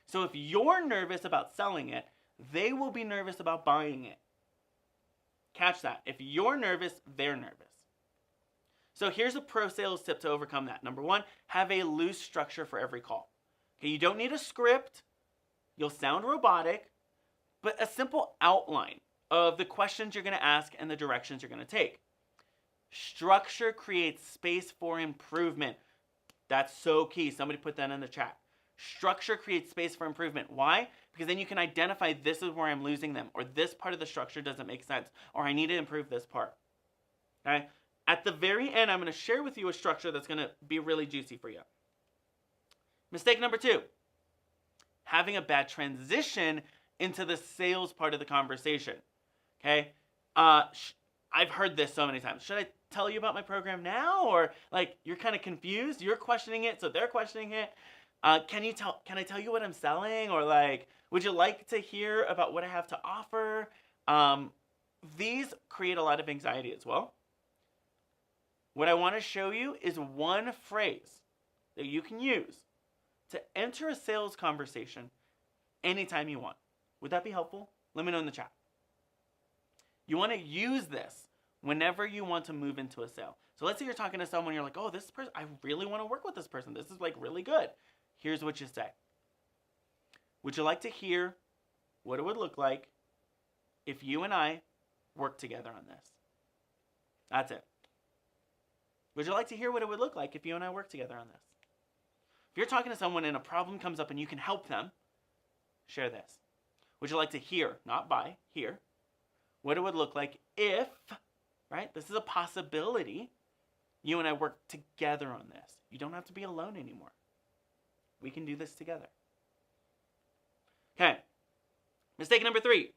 So if you're nervous about selling it, they will be nervous about buying it. Catch that. If you're nervous, they're nervous. So here's a pro sales tip to overcome that. Number 1, have a loose structure for every call. Okay, you don't need a script. You'll sound robotic, but a simple outline of the questions you're going to ask and the directions you're going to take. Structure creates space for improvement. That's so key. Somebody put that in the chat. Structure creates space for improvement. Why? Because then you can identify this is where I'm losing them, or this part of the structure doesn't make sense, or I need to improve this part. Okay? At the very end, I'm going to share with you a structure that's going to be really juicy for you. Mistake number 2, having a bad transition into the sales part of the conversation. Okay? I've heard this so many times. Should I tell you about my program now? Or like you're kind of confused, you're questioning it, so they're questioning it. Can I tell you what I'm selling? Or like, would you like to hear about what I have to offer? These create a lot of anxiety as well. What I want to show you is one phrase that you can use to enter a sales conversation anytime you want. Would that be helpful? Let me know in the chat. You want to use this whenever you want to move into a sale. So let's say you're talking to someone, you're like, oh, this person, I really want to work with this person. This is like really good. Here's what you say. Would you like to hear what it would look like if you and I worked together on this? That's it. Would you like to hear what it would look like if you and I worked together on this? If you're talking to someone and a problem comes up and you can help them, share this. Would you like to hear, not buy, hear, what it would look like if, right, this is a possibility, you and I work together on this. You don't have to be alone anymore. We can do this together. Okay. Mistake number 3,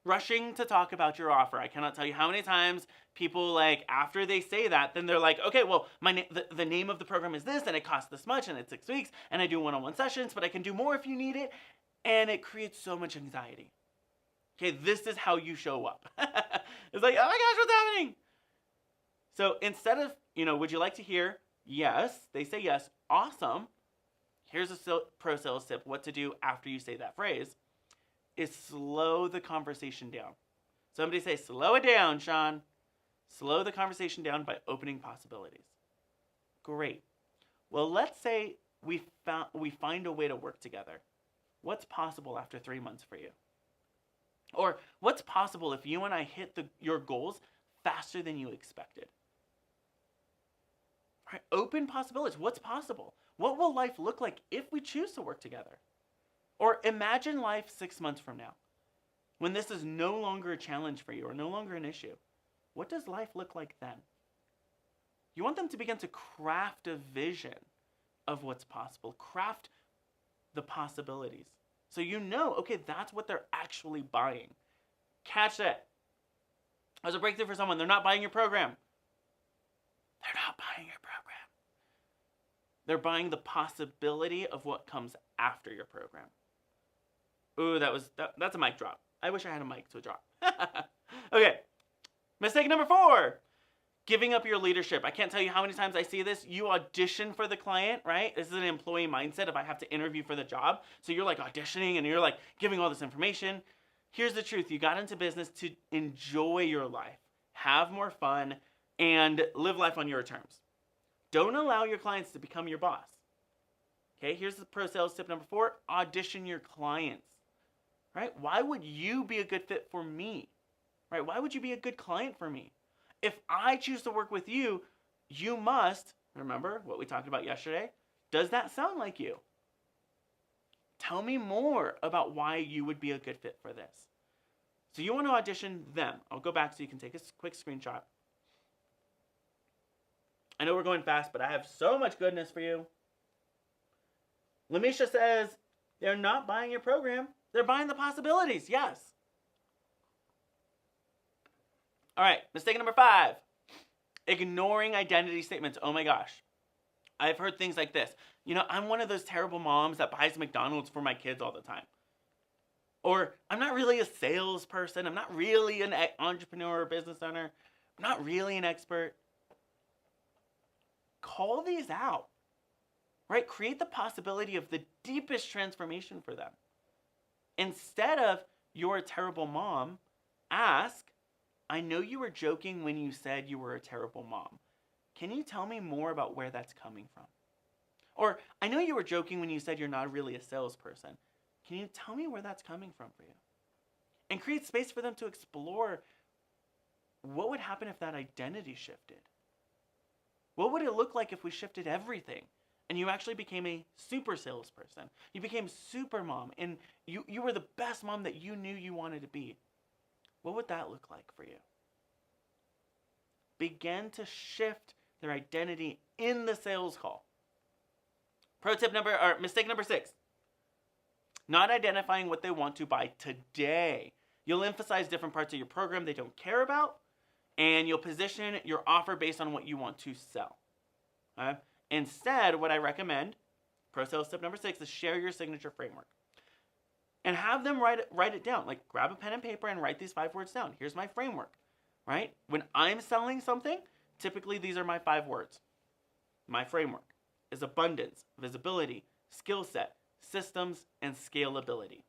rushing to talk about your offer. I cannot tell you how many times people, like, after they say that, then they're like, okay, well, the name of the program is this, and it costs this much, and it's 6 weeks, and I do one-on-one sessions, but I can do more if you need it, and it creates so much anxiety. Okay, this is how you show up. It's like, oh my gosh, what's happening? So instead of, would you like to hear? Yes. They say yes. Awesome. Here's a pro sales tip. What to do after you say that phrase is slow the conversation down. Somebody say, slow it down, Sean. Slow the conversation down by opening possibilities. Great. Well, let's say we find a way to work together. What's possible after 3 months for you? Or what's possible if you and I hit your goals faster than you expected? Right? Open possibilities. What's possible? What will life look like if we choose to work together? Or imagine life 6 months from now, when this is no longer a challenge for you or no longer an issue. What does life look like then? You want them to begin to craft a vision of what's possible, craft the possibilities. So you know, okay, that's what they're actually buying. Catch it. As a breakthrough for someone, they're not buying your program. They're not buying your program. They're buying the possibility of what comes after your program. Ooh, that's a mic drop. I wish I had a mic to drop. Okay. Mistake number 4. Giving up your leadership. I can't tell you how many times I see this. You audition for the client, right? This is an employee mindset if I have to interview for the job. So you're like auditioning and you're like giving all this information. Here's the truth. You got into business to enjoy your life, have more fun, and live life on your terms. Don't allow your clients to become your boss. Okay, here's the pro sales tip number 4. Audition your clients, right? Why would you be a good fit for me, right? Why would you be a good client for me? If I choose to work with you, you must, remember what we talked about yesterday? Does that sound like you? Tell me more about why you would be a good fit for this. So you want to audition them. I'll go back so you can take a quick screenshot. I know we're going fast, but I have so much goodness for you. Lamisha says they're not buying your program. They're buying the possibilities. Yes. All right, mistake number 5. Ignoring identity statements. Oh my gosh. I've heard things like this. You know, I'm one of those terrible moms that buys McDonald's for my kids all the time. Or I'm not really a salesperson. I'm not really an entrepreneur or business owner. I'm not really an expert. Call these out, right? Create the possibility of the deepest transformation for them. Instead of, you're a terrible mom, ask, I know you were joking when you said you were a terrible mom. Can you tell me more about where that's coming from? Or, I know you were joking when you said you're not really a salesperson. Can you tell me where that's coming from for you? And create space for them to explore what would happen if that identity shifted. What would it look like if we shifted everything and you actually became a super salesperson? You became super mom and you were the best mom that you knew you wanted to be. What would that look like for you? Begin to shift their identity in the sales call. Mistake number 6. Not identifying what they want to buy today. You'll emphasize different parts of your program they don't care about, and you'll position your offer based on what you want to sell. Okay? Instead, what I recommend, pro sales tip number 6, is share your signature framework. And have them write it down. Like, grab a pen and paper and write these 5 words down. Here's my framework, right? When I'm selling something, typically these are my 5 words. My framework is abundance, visibility, skill set, systems, and scalability.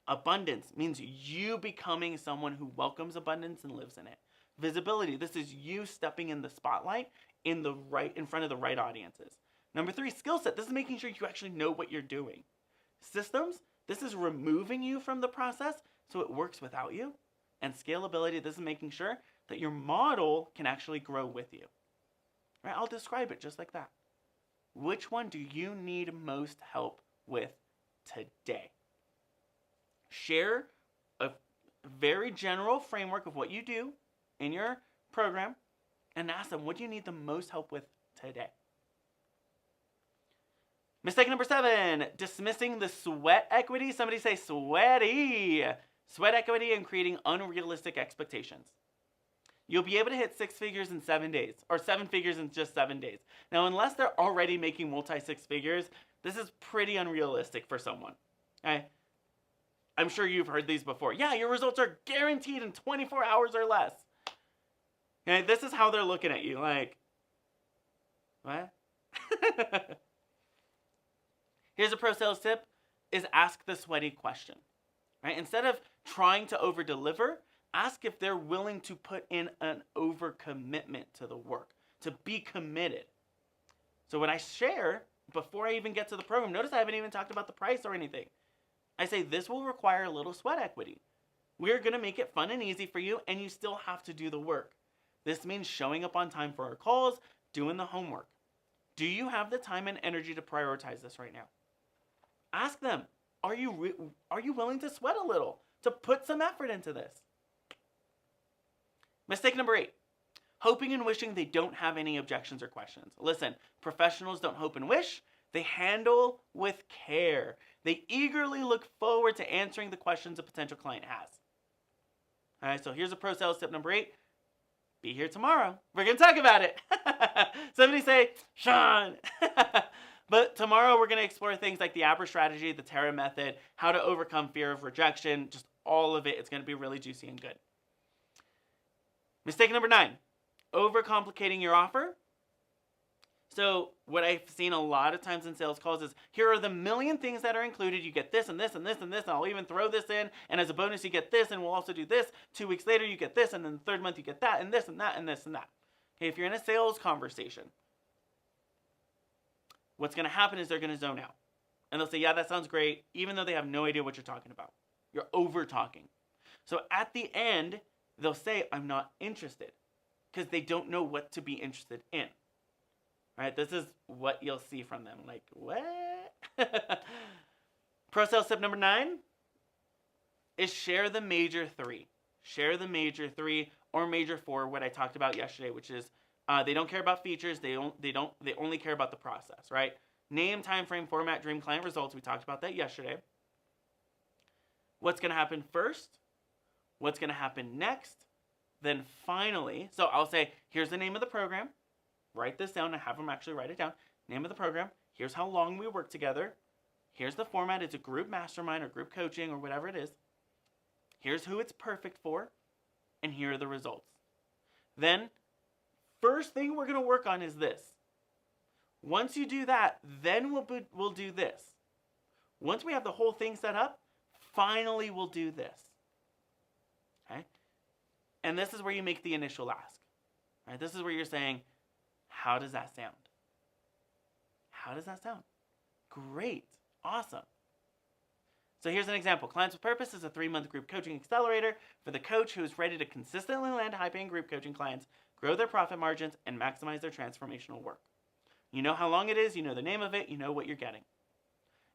Abundance means you becoming someone who welcomes abundance and lives in it. Visibility, this is you stepping in the spotlight in front of the right audiences. Number 3, skill set. This is making sure you actually know what you're doing. Systems, this is removing you from the process so it works without you. And scalability, this is making sure that your model can actually grow with you. Right? I'll describe it just like that. Which one do you need most help with today? Share a very general framework of what you do in your program and ask them, what do you need the most help with today? Mistake number 7, dismissing the sweat equity. Somebody say sweaty. Sweat equity and creating unrealistic expectations. You'll be able to hit 6 figures in 7 days, or 7 figures in just 7 days. Now, unless they're already making multi-6 figures, this is pretty unrealistic for someone. Okay? I'm sure you've heard these before. Yeah, your results are guaranteed in 24 hours or less. Okay, this is how they're looking at you, like, what? Here's a pro sales tip, is ask the sweaty question. Right? Instead of trying to over-deliver, ask if they're willing to put in an over-commitment to the work, to be committed. So when I share, before I even get to the program, notice I haven't even talked about the price or anything. I say this will require a little sweat equity. We're going to make it fun and easy for you, and you still have to do the work. This means showing up on time for our calls, doing the homework. Do you have the time and energy to prioritize this right now? Ask them, are you willing to sweat a little, to put some effort into this? Mistake number 8, hoping and wishing they don't have any objections or questions. Listen, professionals don't hope and wish. They handle with care. They eagerly look forward to answering the questions a potential client has. All right, so here's a pro sales tip number 8. Be here tomorrow. We're going to talk about it. Somebody say, Sean. But tomorrow we're going to explore things like the ABRA strategy, the Terra method, how to overcome fear of rejection, just all of it. It's going to be really juicy and good. Mistake number 9, overcomplicating your offer. So what I've seen a lot of times in sales calls is, here are the million things that are included. You get this and this and this and this, and I'll even throw this in. And as a bonus, you get this, and we'll also do this. 2 weeks later, you get this, and then the third month, you get that, and this and that, and this and that. Okay, if you're in a sales conversation, what's going to happen is they're going to zone out. And they'll say, yeah, that sounds great, even though they have no idea what you're talking about. You're over-talking. So at the end, they'll say, I'm not interested, because they don't know what to be interested in. Right, this is what you'll see from them. Like, what? Pro sales tip number 9 is share the major 3. Share the major 3 or major 4, what I talked about yesterday, which is they don't care about features. They only care about the process, right? Name, time frame, format, dream client results. We talked about that yesterday. What's going to happen first? What's going to happen next? Then finally, so I'll say, here's the name of the program. Write this down and have them actually write it down. Name of the program. Here's how long we work together. Here's the format. It's a group mastermind or group coaching or whatever it is. Here's who it's perfect for. And here are the results. Then, first thing we're going to work on is this. Once you do that, then we'll do this. Once we have the whole thing set up, finally we'll do this. Okay? And this is where you make the initial ask. Right? This is where you're saying, how does that sound? How does that sound? Great. Awesome. So here's an example. Clients with Purpose is a 3-month group coaching accelerator for the coach who is ready to consistently land high-paying group coaching clients, grow their profit margins, and maximize their transformational work. You know how long it is. You know the name of it. You know what you're getting.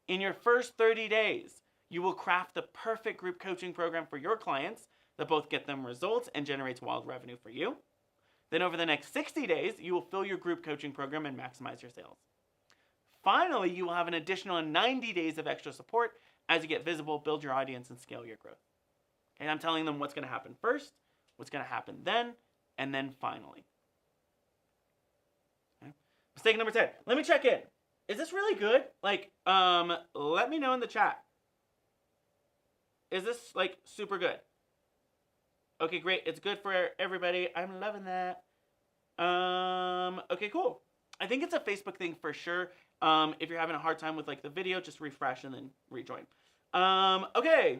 In your first 30 days, you will craft the perfect group coaching program for your clients that both get them results and generates wild revenue for you. Then over the next 60 days, you will fill your group coaching program and maximize your sales. Finally, you will have an additional 90 days of extra support as you get visible, build your audience, and scale your growth. Okay, I'm telling them what's going to happen first, what's going to happen then, and then finally. Okay. Mistake number 10. Let me check in. Is this really good? Like, let me know in the chat. Is this, like, super good? Okay, great. It's good for everybody. I'm loving that. Okay, cool. I think it's a Facebook thing for sure. If you're having a hard time with like the video, just refresh and then rejoin. Okay.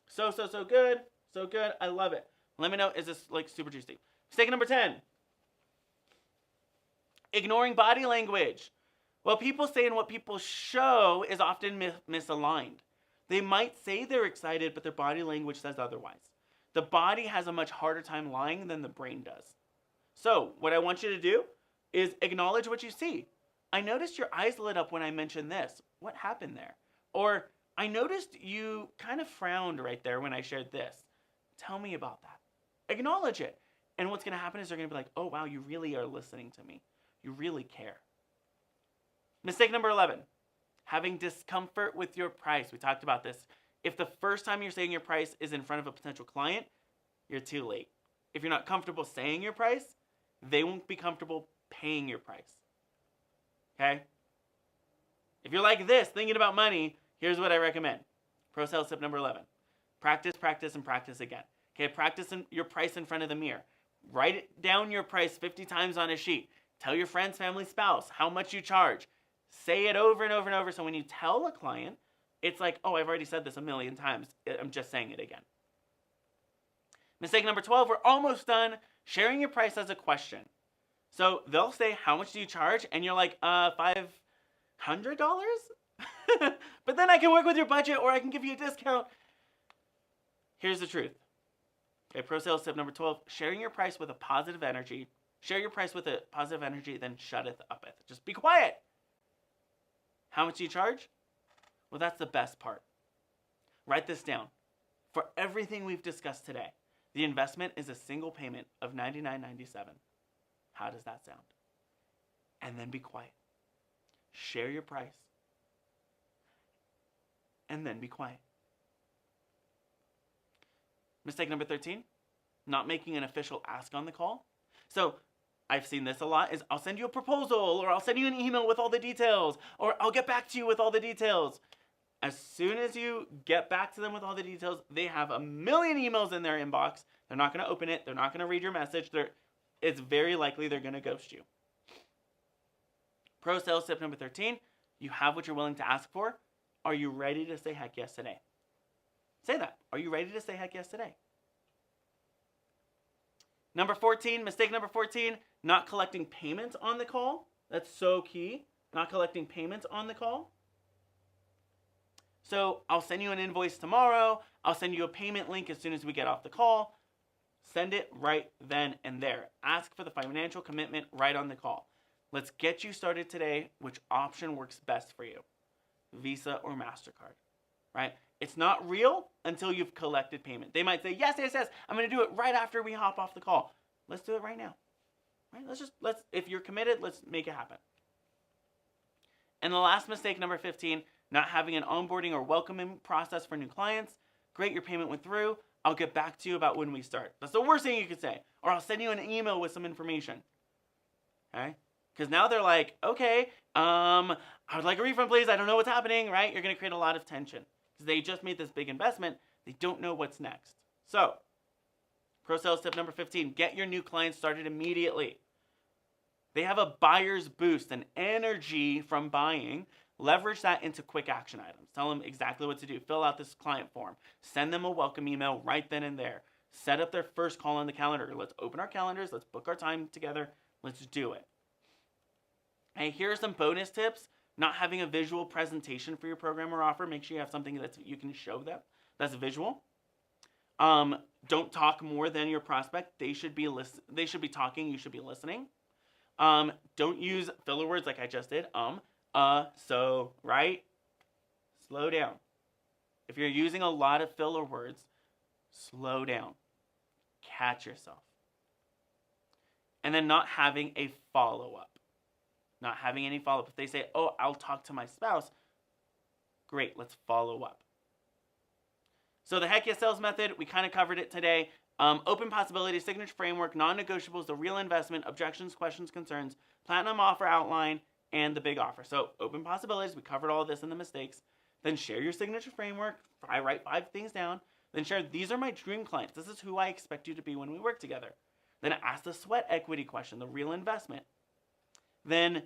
So good. So good. I love it. Let me know. Is this like super juicy? Mistake number 10. Ignoring body language. What people say and what people show is often misaligned. They might say they're excited, but their body language says otherwise. The body has a much harder time lying than the brain does. So what I want you to do is acknowledge what you see. I noticed your eyes lit up when I mentioned this. What happened there? Or I noticed you kind of frowned right there when I shared this. Tell me about that. Acknowledge it. And what's going to happen is they're going to be like, oh, wow, you really are listening to me. You really care. Mistake number 11. Having discomfort with your price. We talked about this. If the first time you're saying your price is in front of a potential client, you're too late. If you're not comfortable saying your price, they won't be comfortable paying your price. Okay? If you're like this, thinking about money, here's what I recommend. Pro sales tip number 11. Practice, practice, and practice again. Okay, practice your price in front of the mirror. Write down your price 50 times on a sheet. Tell your friends, family, spouse how much you charge. Say it over and over and over, so when you tell a client, it's like, oh, I've already said this a million times. I'm just saying it again. Mistake number 12, we're almost done. Sharing your price as a question. So they'll say, how much do you charge? And you're like, $500? But then I can work with your budget or I can give you a discount. Here's the truth. Okay, pro sales tip number 12, sharing your price with a positive energy. Share your price with a positive energy, then shut it up. Just be quiet. How much do you charge? Well, that's the best part. Write this down. For everything we've discussed today, the investment is a single payment of $99.97. How does that sound? And then be quiet. Share your price. And then be quiet. Mistake number 13, not making an official ask on the call. So I've seen this a lot, is I'll send you a proposal, or I'll send you an email with all the details, or I'll get back to you with all the details. As soon as you get back to them with all the details, they have a million emails in their inbox. They're not going to open it. They're not going to read your message. It's very likely they're going to ghost you. Pro sales tip number 13, you have what you're willing to ask for. Are you ready to say heck yes today? Say that. Are you ready to say heck yes today? Number 14, mistake number 14, not collecting payments on the call. That's so key. Not collecting payments on the call. So I'll send you an invoice tomorrow. I'll send you a payment link as soon as we get off the call. Send it right then and there. Ask for the financial commitment right on the call. Let's get you started today. Which option works best for you? Visa or MasterCard, right? It's not real until you've collected payment. They might say, yes, yes, yes, I'm going to do it right after we hop off the call. Let's do it right now, right? If you're committed, let's make it happen. And the last mistake, number 15, not having an onboarding or welcoming process for new clients. Great, your payment went through. I'll get back to you about when we start. That's the worst thing you could say. Or I'll send you an email with some information. Okay? Because now they're like, okay, I would like a refund, please. I don't know what's happening, right? You're going to create a lot of tension. Because they just made this big investment. They don't know what's next. So, pro sales tip number 15, get your new clients started immediately. They have a buyer's boost, an energy from buying. Leverage that into quick action items. Tell them exactly what to do. Fill out this client form. Send them a welcome email right then and there. Set up their first call on the calendar. Let's open our calendars. Let's book our time together. Let's do it. Hey, here are some bonus tips. Not having a visual presentation for your program or offer. Make sure you have something that you can show them that's visual. Don't talk more than your prospect. They should be talking. You should be listening. Don't use filler words like I just did. So, right? Slow down. If you're using a lot of filler words, slow down. Catch yourself. And then not having a follow-up. Not having any follow-up. If they say, oh, I'll talk to my spouse, great, let's follow up. So the Heck Yes Sales method, we kind of covered it today. Open possibility, signature framework, non-negotiables, the real investment, objections, questions, concerns, platinum offer outline, and the big offer. So open possibilities, we covered all of this in the mistakes. Then share your signature framework. I write 5 things down. Then share, these are my dream clients. This is who I expect you to be when we work together. Then ask the sweat equity question, the real investment. Then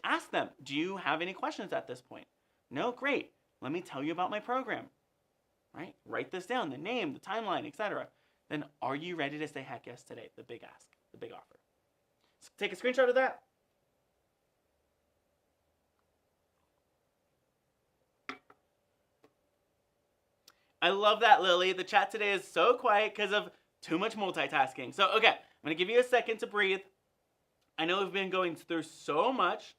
ask them, do you have any questions at this point? No? Great. Let me tell you about my program. Right? Write this down, the name, the timeline, etc. Then are you ready to say heck yes today? The big ask, the big offer. So take a screenshot of that. I love that, Lily. The chat today is so quiet because of too much multitasking. So, okay, I'm going to give you a second to breathe. I know we've been going through so much.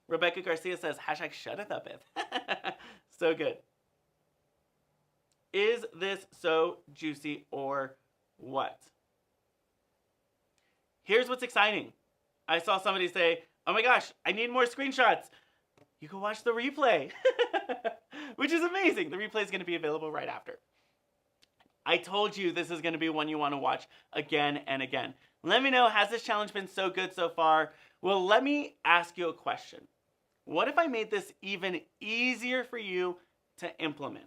Rebecca Garcia says, hashtag shut it up, Ed. So good. Is this so juicy or what? Here's what's exciting. I saw somebody say, oh my gosh, I need more screenshots. You can watch the replay, which is amazing. The replay is going to be available right after. I told you this is going to be one you want to watch again and again. Let me know, has this challenge been so good so far? Well, let me ask you a question. What if I made this even easier for you to implement?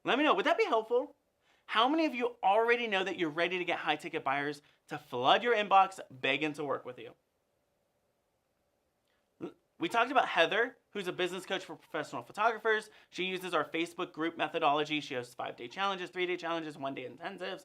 Let me know. Would that be helpful? How many of you already know that you're ready to get high-ticket buyers to flood your inbox, begging to work with you? We talked about Heather, who's a business coach for professional photographers. She uses our Facebook group methodology. She hosts 5-day challenges, 3-day challenges, 1-day intensives.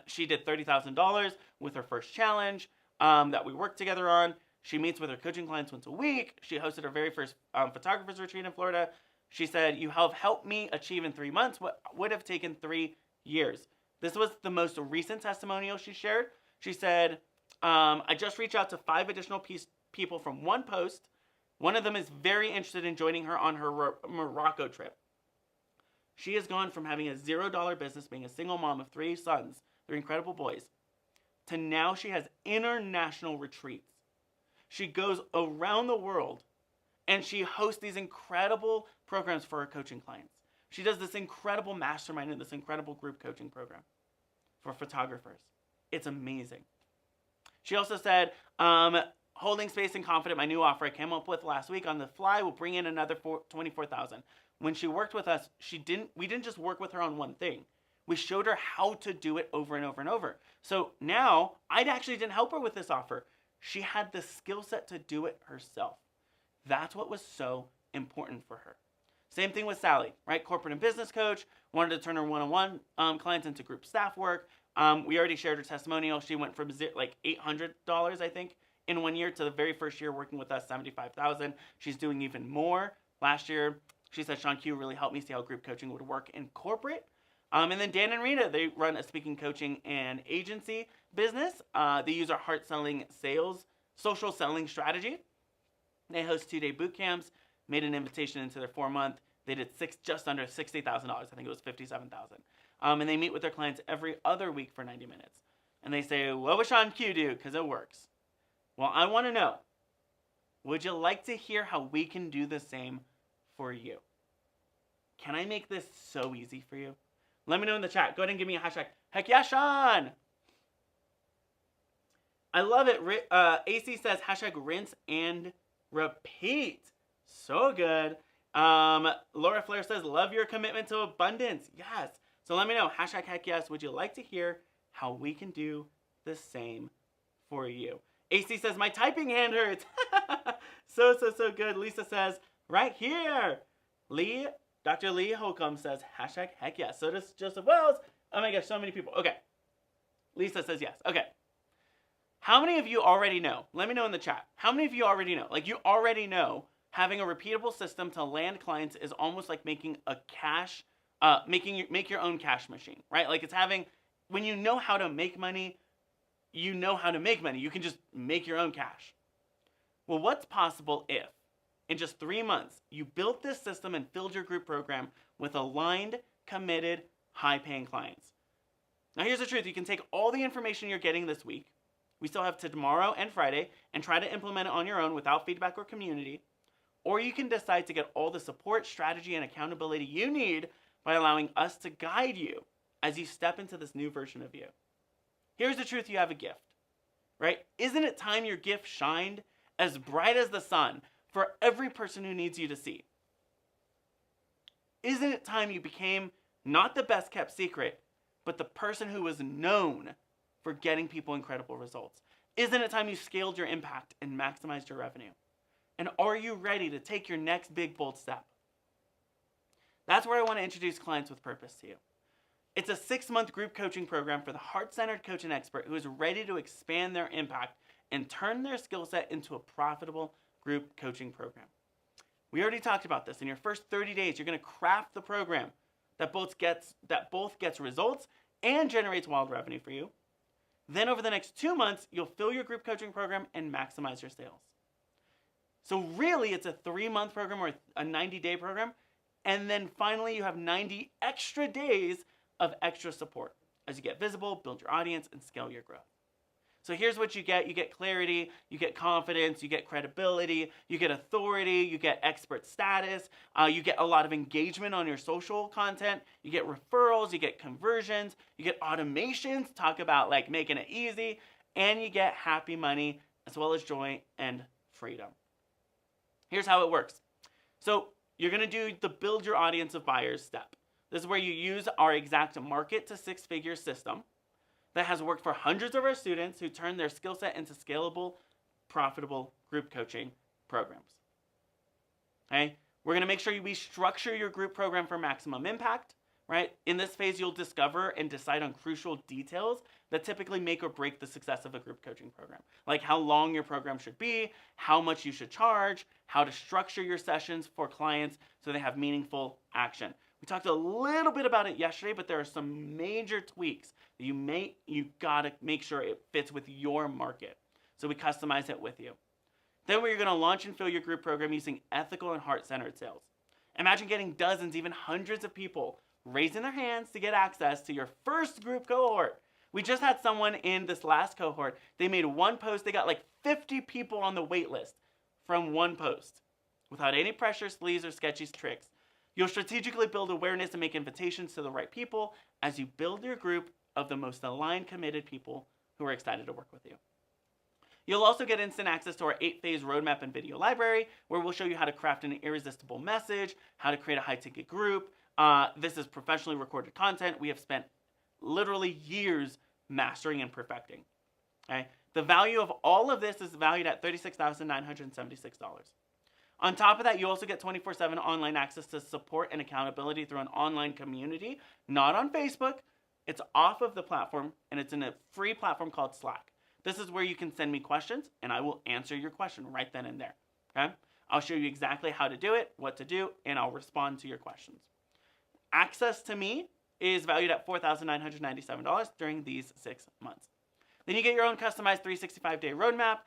She did $30,000 with her first challenge that we worked together on. She meets with her coaching clients once a week. She hosted her very first photographers retreat in Florida. She said, "You have helped me achieve in 3 months what would have taken 3 years." This was the most recent testimonial she shared. She said, "I just reached out to 5 additional people from one post. One of them is very interested in joining her on her Morocco trip. She has gone from having a $0 business, being a single mom of 3 sons, 3 incredible boys, to now she has international retreats. She goes around the world and she hosts these incredible programs for her coaching clients. She does this incredible mastermind and this incredible group coaching program for photographers. It's amazing." She also said, "Holding Space and Confident, my new offer I came up with last week on the fly, will bring in another $24,000. When she worked with us, we didn't just work with her on one thing. We showed her how to do it over and over and over. So now, I actually didn't help her with this offer. She had the skill set to do it herself. That's what was so important for her." Same thing with Sally, right? Corporate and business coach, wanted to turn her one-on-one clients into group staff work. We already shared her testimonial. She went from like $800, I think, in 1 year to the very first year working with us, $75,000. She's doing even more. Last year, she said, "Sean Q really helped me see how group coaching would work in corporate." And then Dan and Rita, they run a speaking, coaching, and agency business. They use our heart selling sales, social selling strategy. They host 2-day boot camps, made an invitation into their 4-month. They did just under $60,000. I think it was $57,000. And they meet with their clients every other week for 90 minutes. And they say, "What would Sean Q do?" Because it works. Well, I want to know, would you like to hear how we can do the same for you? Can I make this so easy for you? Let me know in the chat. Go ahead and give me a hashtag. Heck yeah, Sean! I love it. AC says hashtag rinse and repeat. So good. Laura Flair says, "Love your commitment to abundance." Yes. So let me know. Hashtag heck yes. Would you like to hear how we can do the same for you? AC says, "My typing hand hurts." So good. Lisa says, "Right here." Dr. Lee Holcomb says, hashtag heck yes. So does Joseph Wells. Oh my gosh, so many people. Okay. Lisa says yes. Okay. How many of you already know? Let me know in the chat. How many of you already know? Like, you already know having a repeatable system to land clients is almost like making a make your own cash machine, right? Like, it's having, when you know how to make money, you know how to make money. You can just make your own cash. Well, what's possible if, in just 3 months, you built this system and filled your group program with aligned, committed, high-paying clients? Now, here's the truth. You can take all the information you're getting this week, we still have to tomorrow and Friday, and try to implement it on your own without feedback or community. Or you can decide to get all the support, strategy, and accountability you need by allowing us to guide you as you step into this new version of you. Here's the truth. You have a gift, right? Isn't it time your gift shined as bright as the sun for every person who needs you to see? Isn't it time you became not the best kept secret, but the person who was known for getting people incredible results? Isn't it time you scaled your impact and maximized your revenue? And are you ready to take your next big, bold step? That's where I want to introduce Clients with Purpose to you. It's a 6-month group coaching program for the heart-centered coach and expert who is ready to expand their impact and turn their skill set into a profitable group coaching program. We already talked about this. In your first 30 days, you're going to craft the program that both gets results and generates wild revenue for you. Then over the next 2 months, you'll fill your group coaching program and maximize your sales. So really, it's a 3-month program or a 90-day program. And then finally, you have 90 extra days of extra support as you get visible, build your audience, and scale your growth. So here's what you get. You get clarity, you get confidence, you get credibility, you get authority, you get expert status, you get a lot of engagement on your social content, you get referrals, you get conversions, you get automations, talk about like making it easy, and you get happy money as well as joy and freedom. Here's how it works. So you're going to do the build your audience of buyers step. This is where you use our exact market to 6-figure system that has worked for hundreds of our students who turn their skill set into scalable, profitable group coaching programs. Okay? We're going to make sure we structure your group program for maximum impact, right? In this phase, you'll discover and decide on crucial details that typically make or break the success of a group coaching program. Like how long your program should be, how much you should charge, how to structure your sessions for clients so they have meaningful action. We talked a little bit about it yesterday, but there are some major tweaks that you gotta make sure it fits with your market. So we customize it with you. Then we're going to launch and fill your group program using ethical and heart-centered sales. Imagine getting dozens, even hundreds of people raising their hands to get access to your first group cohort. We just had someone in this last cohort. They made one post. They got like 50 people on the wait list from one post without any pressure, sleaze, or sketchy tricks. You'll strategically build awareness and make invitations to the right people as you build your group of the most aligned, committed people who are excited to work with you. You'll also get instant access to our 8-phase roadmap and video library, where we'll show you how to craft an irresistible message, how to create a high-ticket group. This is professionally recorded content we have spent literally years mastering and perfecting. Okay? The value of all of this is valued at $36,976. On top of that, you also get 24/7 online access to support and accountability through an online community, not on Facebook. It's off of the platform, and it's in a free platform called Slack. This is where you can send me questions, and I will answer your question right then and there. Okay? I'll show you exactly how to do it, what to do, and I'll respond to your questions. Access to me is valued at $4,997 during these 6 months. Then you get your own customized 365-day roadmap.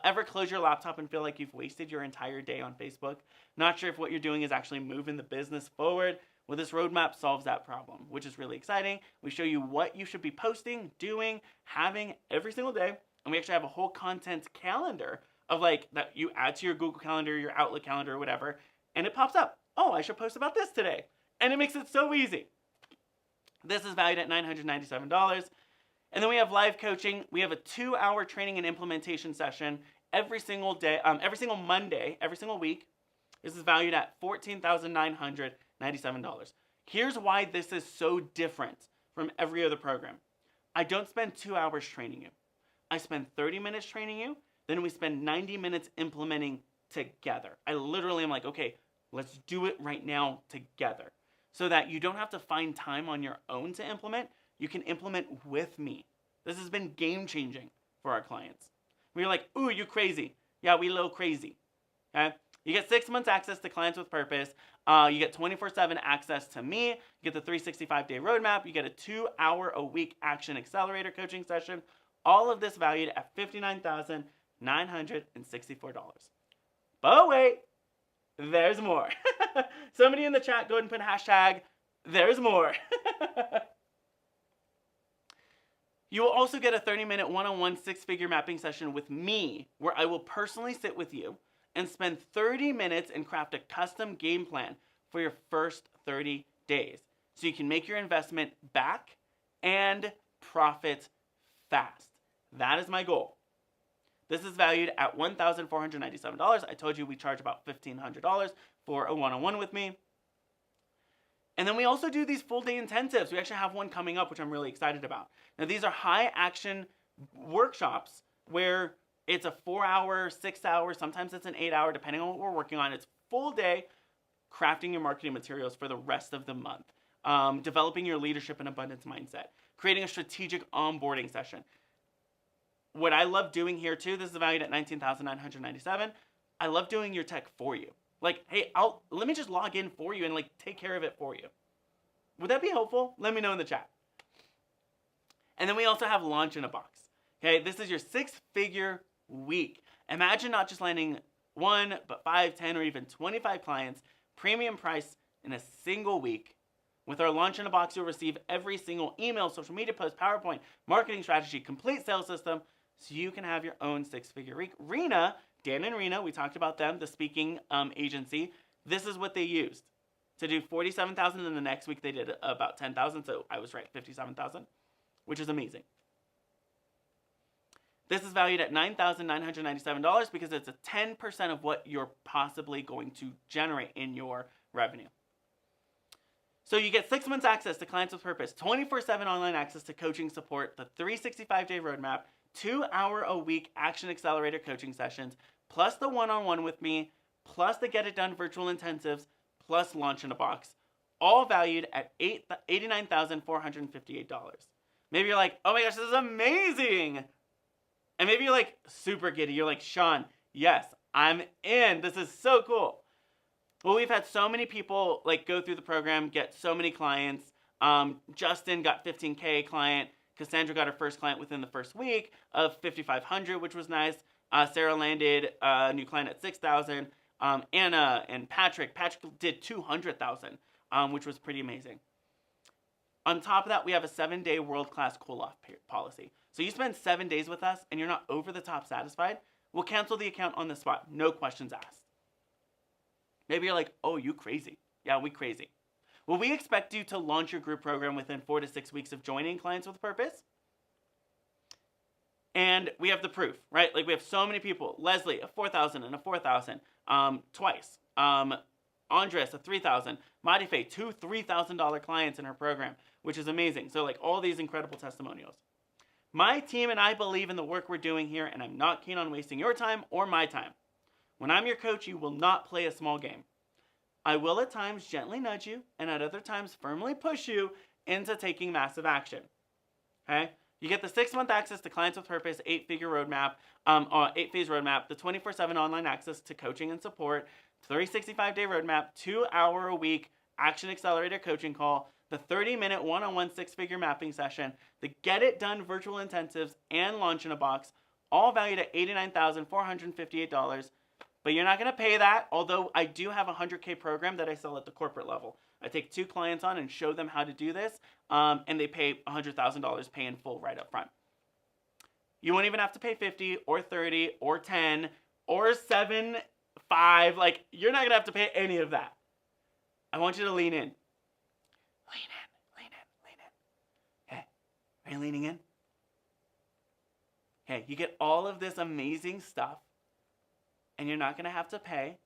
Ever close your laptop and feel like you've wasted your entire day on Facebook? Not sure if what you're doing is actually moving the business forward? Well, this roadmap solves that problem, which is really exciting. We show you what you should be posting, doing, having every single day. And we actually have a whole content calendar of like that you add to your Google Calendar, your Outlook calendar, or whatever. And it pops up. Oh, I should post about this today. And it makes it so easy. This is valued at $997. And then we have live coaching. We have a 2-hour training and implementation session every single day, every single Monday, every single week. This is valued at $14,997. Here's why this is so different from every other program. I don't spend 2 hours training you. I spend 30 minutes training you. Then we spend 90 minutes implementing together. I literally am like, okay, let's do it right now together. So that you don't have to find time on your own to implement. You can implement with me. This has been game-changing for our clients. We're like, ooh, you crazy. Yeah, we little crazy. Okay? You get 6 months access to Clients with Purpose. You get 24/7 access to me. You get the 365-day roadmap. You get a 2-hour-a-week action accelerator coaching session. All of this valued at $59,964. But wait, there's more. Somebody in the chat, go ahead and put hashtag, there's more. You will also get a 30-minute one-on-one 6-figure mapping session with me, where I will personally sit with you and spend 30 minutes and craft a custom game plan for your first 30 days. So you can make your investment back and profit fast. That is my goal. This is valued at $1,497. I told you we charge about $1,500 for a one-on-one with me. And then we also do these full-day intensives. We actually have one coming up, which I'm really excited about. Now, these are high-action workshops where it's a 4-hour, 6-hour, sometimes it's an 8-hour, depending on what we're working on. It's full day crafting your marketing materials for the rest of the month, developing your leadership and abundance mindset, creating a strategic onboarding session. What I love doing here too, this is valued at $19,997. I love doing your tech for you. Like, hey, let me just log in for you and like take care of it for you. Would that be helpful? Let me know in the chat. And then we also have Launch in a Box. Okay, this is your 6-figure week. Imagine not just landing 1, but 5, 10, or even 25 clients, premium price in a single week. With our Launch in a Box, you'll receive every single email, social media post, PowerPoint, marketing strategy, complete sales system, so you can have your own 6-figure week. Rena, Dan and Rena, we talked about them, the speaking agency. This is what they used to do $47,000, and the next week they did about $10,000. So I was right, $57,000, which is amazing. This is valued at $9,997 because it's a 10% of what you're possibly going to generate in your revenue. So you get 6 months access to Clients with Purpose, 24/7 online access to coaching support, the 365-day roadmap, 2-hour-a-week action accelerator coaching sessions, plus the one-on-one with me, plus the Get It Done virtual intensives, plus Launch in a Box, all valued at $89,458. Maybe you're like, oh my gosh, this is amazing. And maybe you're like super giddy. You're like, Sean, yes, I'm in. This is so cool. Well, we've had so many people like go through the program, get so many clients. Justin got 15K client. Cassandra got her first client within the first week of 5,500, which was nice. Sarah landed a new client at 6,000. Anna and Patrick did 200,000, which was pretty amazing. On top of that, we have a 7-day world-class cool-off policy. So you spend 7 days with us and you're not over the top satisfied, we'll cancel the account on the spot. No questions asked. Maybe you're like, oh, you crazy. Yeah, we crazy. Well, we expect you to launch your group program within 4 to 6 weeks of joining Clients with Purpose. And we have the proof, right? Like we have so many people. Leslie, a 4,000 and a 4,000 twice. Andres, a 3,000. Madife, 2 $3,000 clients in her program, which is amazing. So like all these incredible testimonials. My team and I believe in the work we're doing here, and I'm not keen on wasting your time or my time. When I'm your coach, you will not play a small game. I will at times gently nudge you, and at other times firmly push you into taking massive action. Okay? You get the 6-month access to Clients with Purpose, 8-figure roadmap, 8-phase roadmap, the 24/7 online access to coaching and support, 365-day roadmap, 2-hour-a-week action accelerator coaching call, the 30-minute one-on-one 6-figure mapping session, the Get It Done virtual intensives, and Launch in a Box, all valued at $89,458. But you're not going to pay that, although I do have a 100K program that I sell at the corporate level. I take 2 clients on and show them how to do this, and they pay $100,000 pay in full right up front. You won't even have to pay 50 or 30 or 10 or 7, 5. Like, you're not going to have to pay any of that. I want you to lean in. Lean in, lean in, lean in. Hey, are you leaning in? Hey, you get all of this amazing stuff, and you're not going to have to pay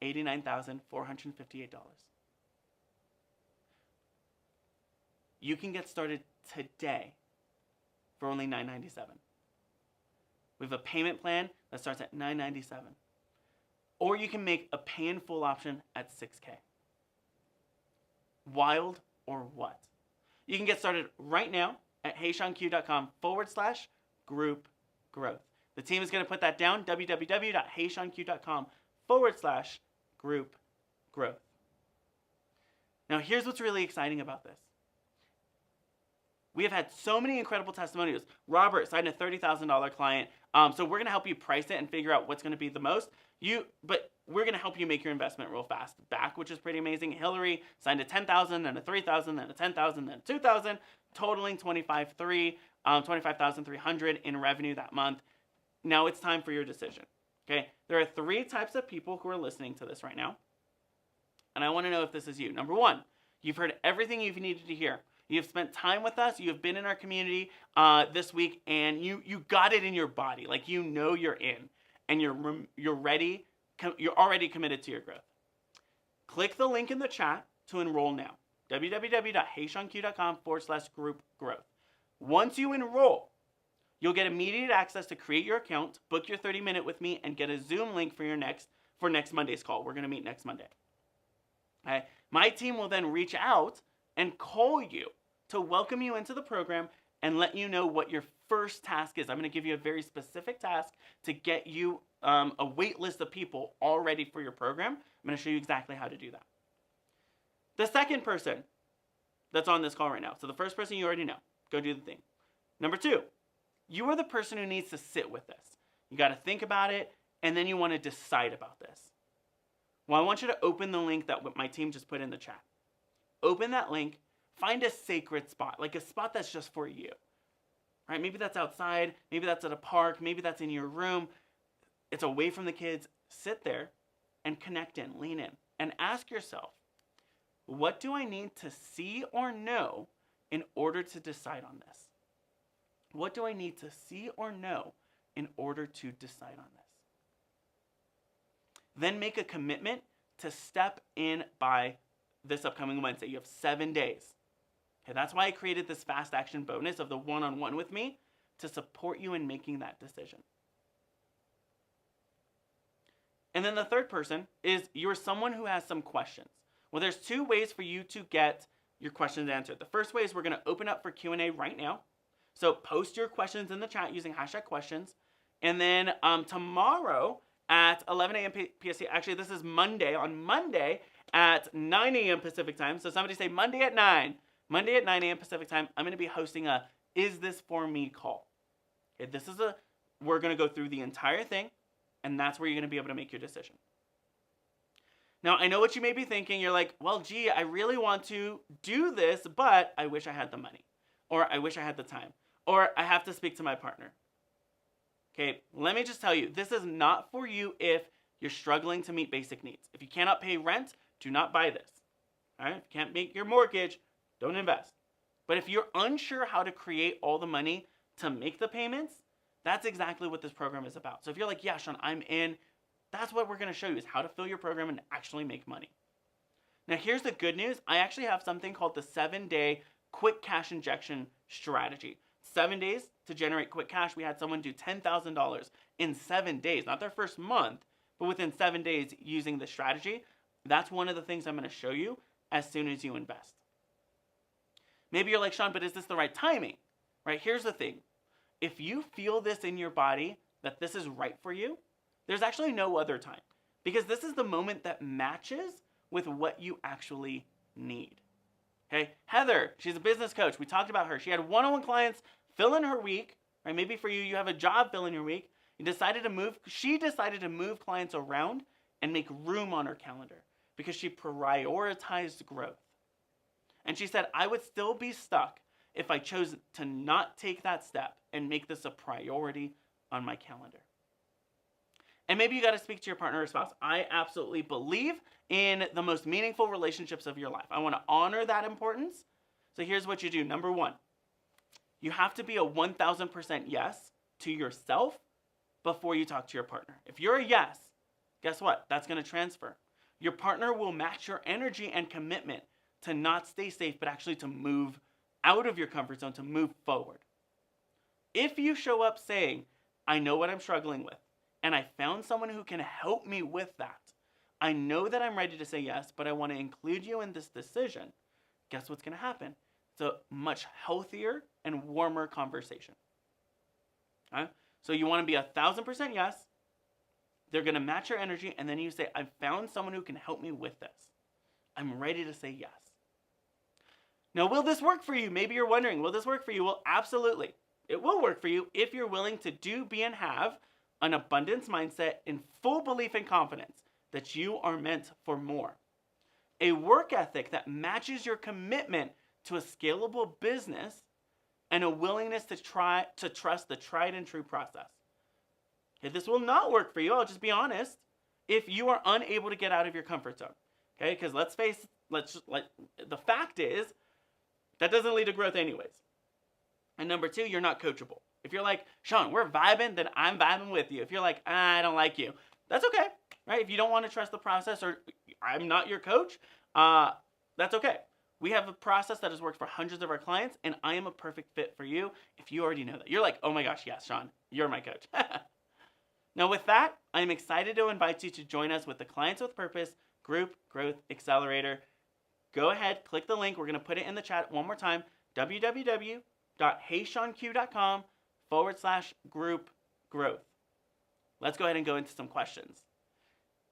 $89,458. You can get started today for only $997. We have a payment plan that starts at $997. Or you can make a pay in full option at $6K. Wild or what? You can get started right now at heyshawnq.com/group growth. The team is going to put that down, www.heyshawnq.com/group growth. Now, here's what's really exciting about this. We have had so many incredible testimonials. Robert signed a $30,000 client. So we're going to help you price it and figure out what's going to be the most. But we're going to help you make your investment real fast back, which is pretty amazing. Hillary signed a $10,000, then a $3,000, then a $10,000, then a $2,000, totaling $25,300 in revenue that month. Now it's time for your decision. Okay? There are 3 types of people who are listening to this right now. And I want to know if this is you. Number 1, you've heard everything you've needed to hear. You've spent time with us. You've been in our community this week, and you got it in your body. Like, you know you're in, and you're ready. You're already committed to your growth. Click the link in the chat to enroll now. www.heyshawnq.com/group growth. Once you enroll, you'll get immediate access to create your account, book your 30-minute with me, and get a Zoom link for next Monday's call. We're going to meet next Monday. Okay? My team will then reach out and call you to welcome you into the program and let you know what your first task is. I'm going to give you a very specific task to get you a wait list of people all ready for your program. I'm going to show you exactly how to do that. The second person that's on this call right now. So the first person you already know. Go do the thing. Number 2, you are the person who needs to sit with this. You got to think about it, and then you want to decide about this. Well, I want you to open the link that my team just put in the chat. Open that link. Find a sacred spot, like a spot that's just for you. Right? Maybe that's outside. Maybe that's at a park. Maybe that's in your room. It's away from the kids. Sit there and connect in, lean in, and ask yourself, what do I need to see or know in order to decide on this? What do I need to see or know in order to decide on this? Then make a commitment to step in by this upcoming Wednesday. You have 7 days. Okay, that's why I created this fast action bonus of the one-on-one with me to support you in making that decision. And then the third person is you're someone who has some questions. Well, there's two ways for you to get your questions answered. The first way is we're going to open up for Q&A right now. So post your questions in the chat using #questions. And then tomorrow at 11 a.m. PST, actually this is Monday, on Monday at 9 a.m. Pacific time. So somebody say Monday at 9. Monday at 9 a.m. Pacific time, I'm going to be hosting a Is This For Me call. Okay, we're going to go through the entire thing, and that's where you're going to be able to make your decision. Now, I know what you may be thinking. You're like, well, gee, I really want to do this, but I wish I had the money, or I wish I had the time, or I have to speak to my partner. Okay, let me just tell you, this is not for you if you're struggling to meet basic needs. If you cannot pay rent, do not buy this. All right, if you can't make your mortgage, don't invest. But if you're unsure how to create all the money to make the payments, that's exactly what this program is about. So if you're like, yeah, Sean, I'm in, that's what we're going to show you, is how to fill your program and actually make money. Now, here's the good news. I actually have something called the 7-day quick cash injection strategy. 7 days to generate quick cash. We had someone do $10,000 in 7 days, not their first month, but within 7 days using the strategy. That's one of the things I'm going to show you as soon as you invest. Maybe you're like, Sean, but is this the right timing? Right? Here's the thing. If you feel this in your body, that this is right for you, there's actually no other time, because this is the moment that matches with what you actually need. Okay, Heather, she's a business coach. We talked about her. She had one-on-one clients fill in her week, right? Maybe for you, you have a job fill in your week. She decided to move clients around and make room on her calendar because she prioritized growth. And she said, I would still be stuck if I chose to not take that step and make this a priority on my calendar. And maybe you got to speak to your partner or spouse. I absolutely believe in the most meaningful relationships of your life. I want to honor that importance. So here's what you do. Number one, you have to be a 1,000% yes to yourself before you talk to your partner. If you're a yes, guess what? That's going to transfer. Your partner will match your energy and commitment to not stay safe, but actually to move out of your comfort zone, to move forward. If you show up saying, I know what I'm struggling with, and I found someone who can help me with that, I know that I'm ready to say yes, but I want to include you in this decision, guess what's going to happen? It's a much healthier and warmer conversation. Okay? So you want to be 1,000% yes. They're going to match your energy, and then you say, I found someone who can help me with this. I'm ready to say yes. Now, will this work for you? Maybe you're wondering, will this work for you? Well, absolutely. It will work for you if you're willing to do, be, and have an abundance mindset in full belief and confidence that you are meant for more. A work ethic that matches your commitment to a scalable business and a willingness to trust the tried and true process. Okay, this will not work for you, I'll just be honest, if you are unable to get out of your comfort zone. Okay, because the fact is, that doesn't lead to growth anyways. And number two, you're not coachable. If you're like, Sean, we're vibing, then I'm vibing with you. If you're like, I don't like you, that's okay, right? If you don't want to trust the process or I'm not your coach, that's okay. We have a process that has worked for hundreds of our clients, and I am a perfect fit for you if you already know that. You're like, oh my gosh, yes, Sean, you're my coach. Now with that, I'm excited to invite you to join us with the Clients with Purpose Group Growth Accelerator. Go ahead, click the link. We're going to put it in the chat one more time, www.heyseanq.com/group growth. Let's go ahead and go into some questions.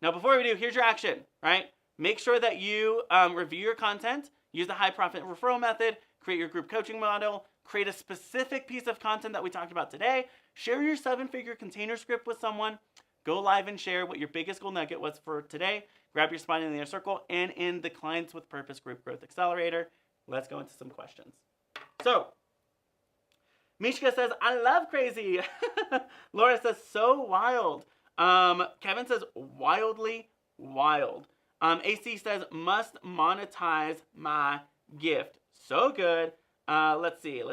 Now, before we do, here's your action, right? Make sure that you review your content, use the high profit referral method, create your group coaching model, create a specific piece of content that we talked about today, share your 7-figure container script with someone, go live and share what your biggest goal nugget was for today, grab your spine in the inner circle, and in the Clients with Purpose Group Growth Accelerator. Let's go into some questions. So, Mishka says, I love crazy. Laura says, so wild. Kevin says, wildly wild. AC says, must monetize my gift. So good. Let's see.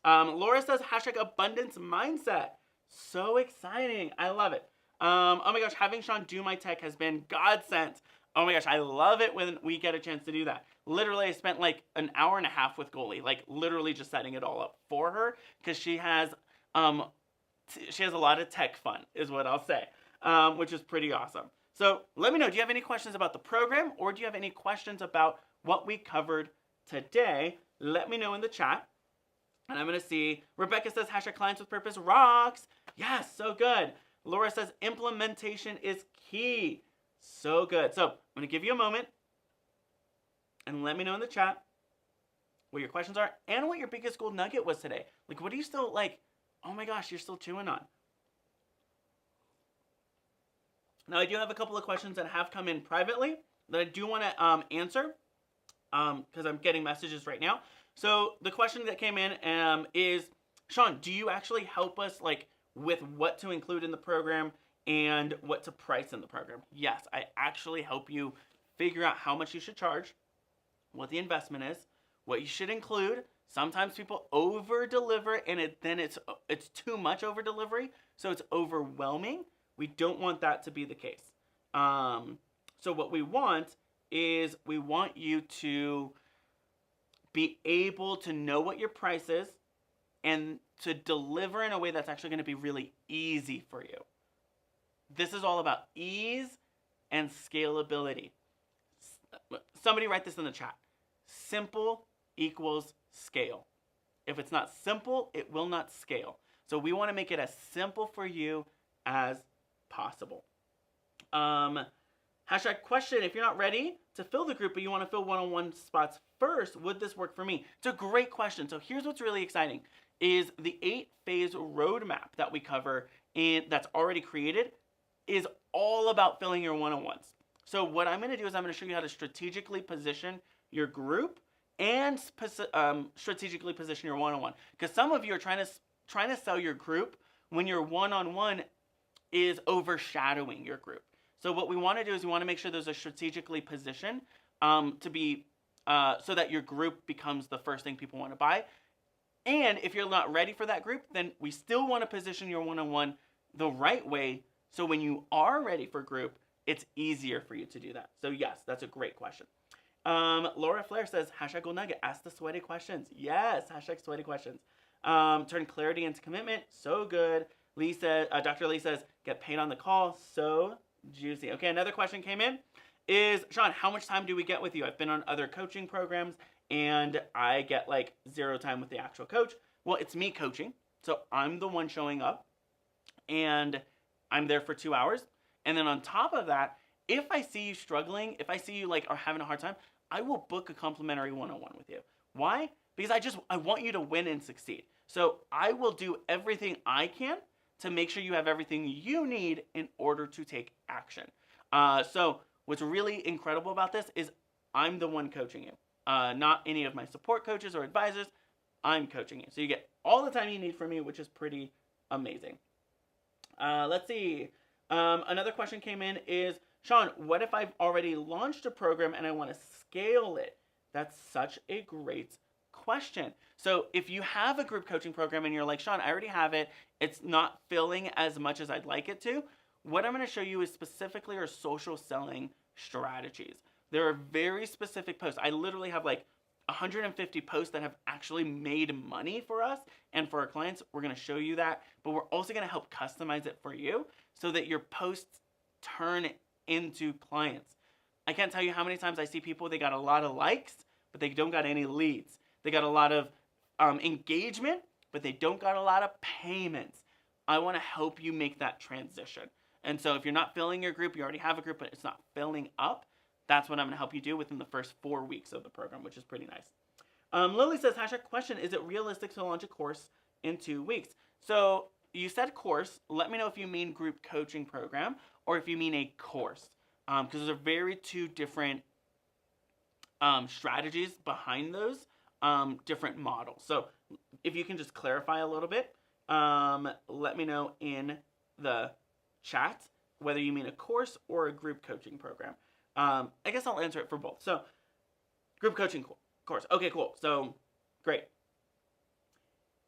Laura says, #abundance mindset. So exciting. I love it. Oh my gosh, having Sean do my tech has been godsend. Oh my gosh, I love it when we get a chance to do that. Literally, I spent like an hour and a half with Goalie, like literally just setting it all up for her because she has a lot of tech fun, is what I'll say. which is pretty awesome. So let me know, do you have any questions about the program, or do you have any questions about what we covered today? Let me know in the chat. And I'm going to see, Rebecca says, #clients with purpose rocks. Yes, so good. Laura says, implementation is key. So good. So I'm going to give you a moment and let me know in the chat what your questions are and what your biggest gold nugget was today. Like, what are you still like, oh my gosh, you're still chewing on? Now, I do have a couple of questions that have come in privately that I do want to answer because I'm getting messages right now. So the question that came in is, Sean, do you actually help us like with what to include in the program and what to price in the program? Yes, I actually help you figure out how much you should charge, what the investment is, what you should include. Sometimes people over deliver and then it's too much over delivery, so it's overwhelming. We don't want that to be the case. So what we want is we want you to be able to know what your price is and to deliver in a way that's actually going to be really easy for you. This is all about ease and scalability. Somebody write this in the chat. Simple equals scale. If it's not simple, it will not scale. So we want to make it as simple for you as possible. #question, if you're not ready to fill the group, but you want to fill one-on-one spots first, would this work for me? It's a great question. So here's what's really exciting is the 8-phase roadmap that we cover and that's already created is all about filling your one-on-ones. So what I'm going to do is I'm going to show you how to strategically position your group and strategically position your one-on-one. Because some of you are trying to sell your group when your one-on-one is overshadowing your group. So what we want to do is we want to make sure those are strategically positioned to be so that your group becomes the first thing people want to buy. And if you're not ready for that group, then we still want to position your one-on-one the right way. So when you are ready for group, it's easier for you to do that. So yes, that's a great question. Laura Flair says, #GoldNugget, ask the sweaty questions. Yes, #sweaty questions. Turn clarity into commitment. So good. Dr. Lee says, get paid on the call. So juicy. Okay, another question came in is, Sean, how much time do we get with you? I've been on other coaching programs and I get like 0 time with the actual coach. Well, it's me coaching. So I'm the one showing up and I'm there for 2 hours. And then on top of that, if I see you struggling, if I see you like are having a hard time, I will book a complimentary one-on-one with you. Why? Because I want you to win and succeed. So I will do everything I can to make sure you have everything you need in order to take action. So what's really incredible about this is I'm the one coaching you, not any of my support coaches or advisors. I'm coaching you. So you get all the time you need from me, which is pretty amazing. Let's see. Another question came in is, Sean, what if I've already launched a program and I want to scale it? That's such a great question. So if you have a group coaching program and you're like, Sean, I already have it, it's not filling as much as I'd like it to, what I'm going to show you is specifically our social selling strategies. There are very specific posts. I literally have like 150 posts that have actually made money for us and for our clients. We're going to show you that, but we're also going to help customize it for you so that your posts turn into clients. I can't tell you how many times I see people, they got a lot of likes, but they don't got any leads. They got a lot of engagement, but they don't got a lot of payments. I want to help you make that transition. And so if you're not filling your group, you already have a group, but it's not filling up, that's what I'm going to help you do within the first 4 weeks of the program, which is pretty nice. Lily says, #question, is it realistic to launch a course in 2 weeks? So you said course. Let me know if you mean group coaching program or if you mean a course. Because those are very two different strategies behind those different models. So if you can just clarify a little bit, let me know in the chat whether you mean a course or a group coaching program. I guess I'll answer it for both. So group coaching course. Okay, cool. So great.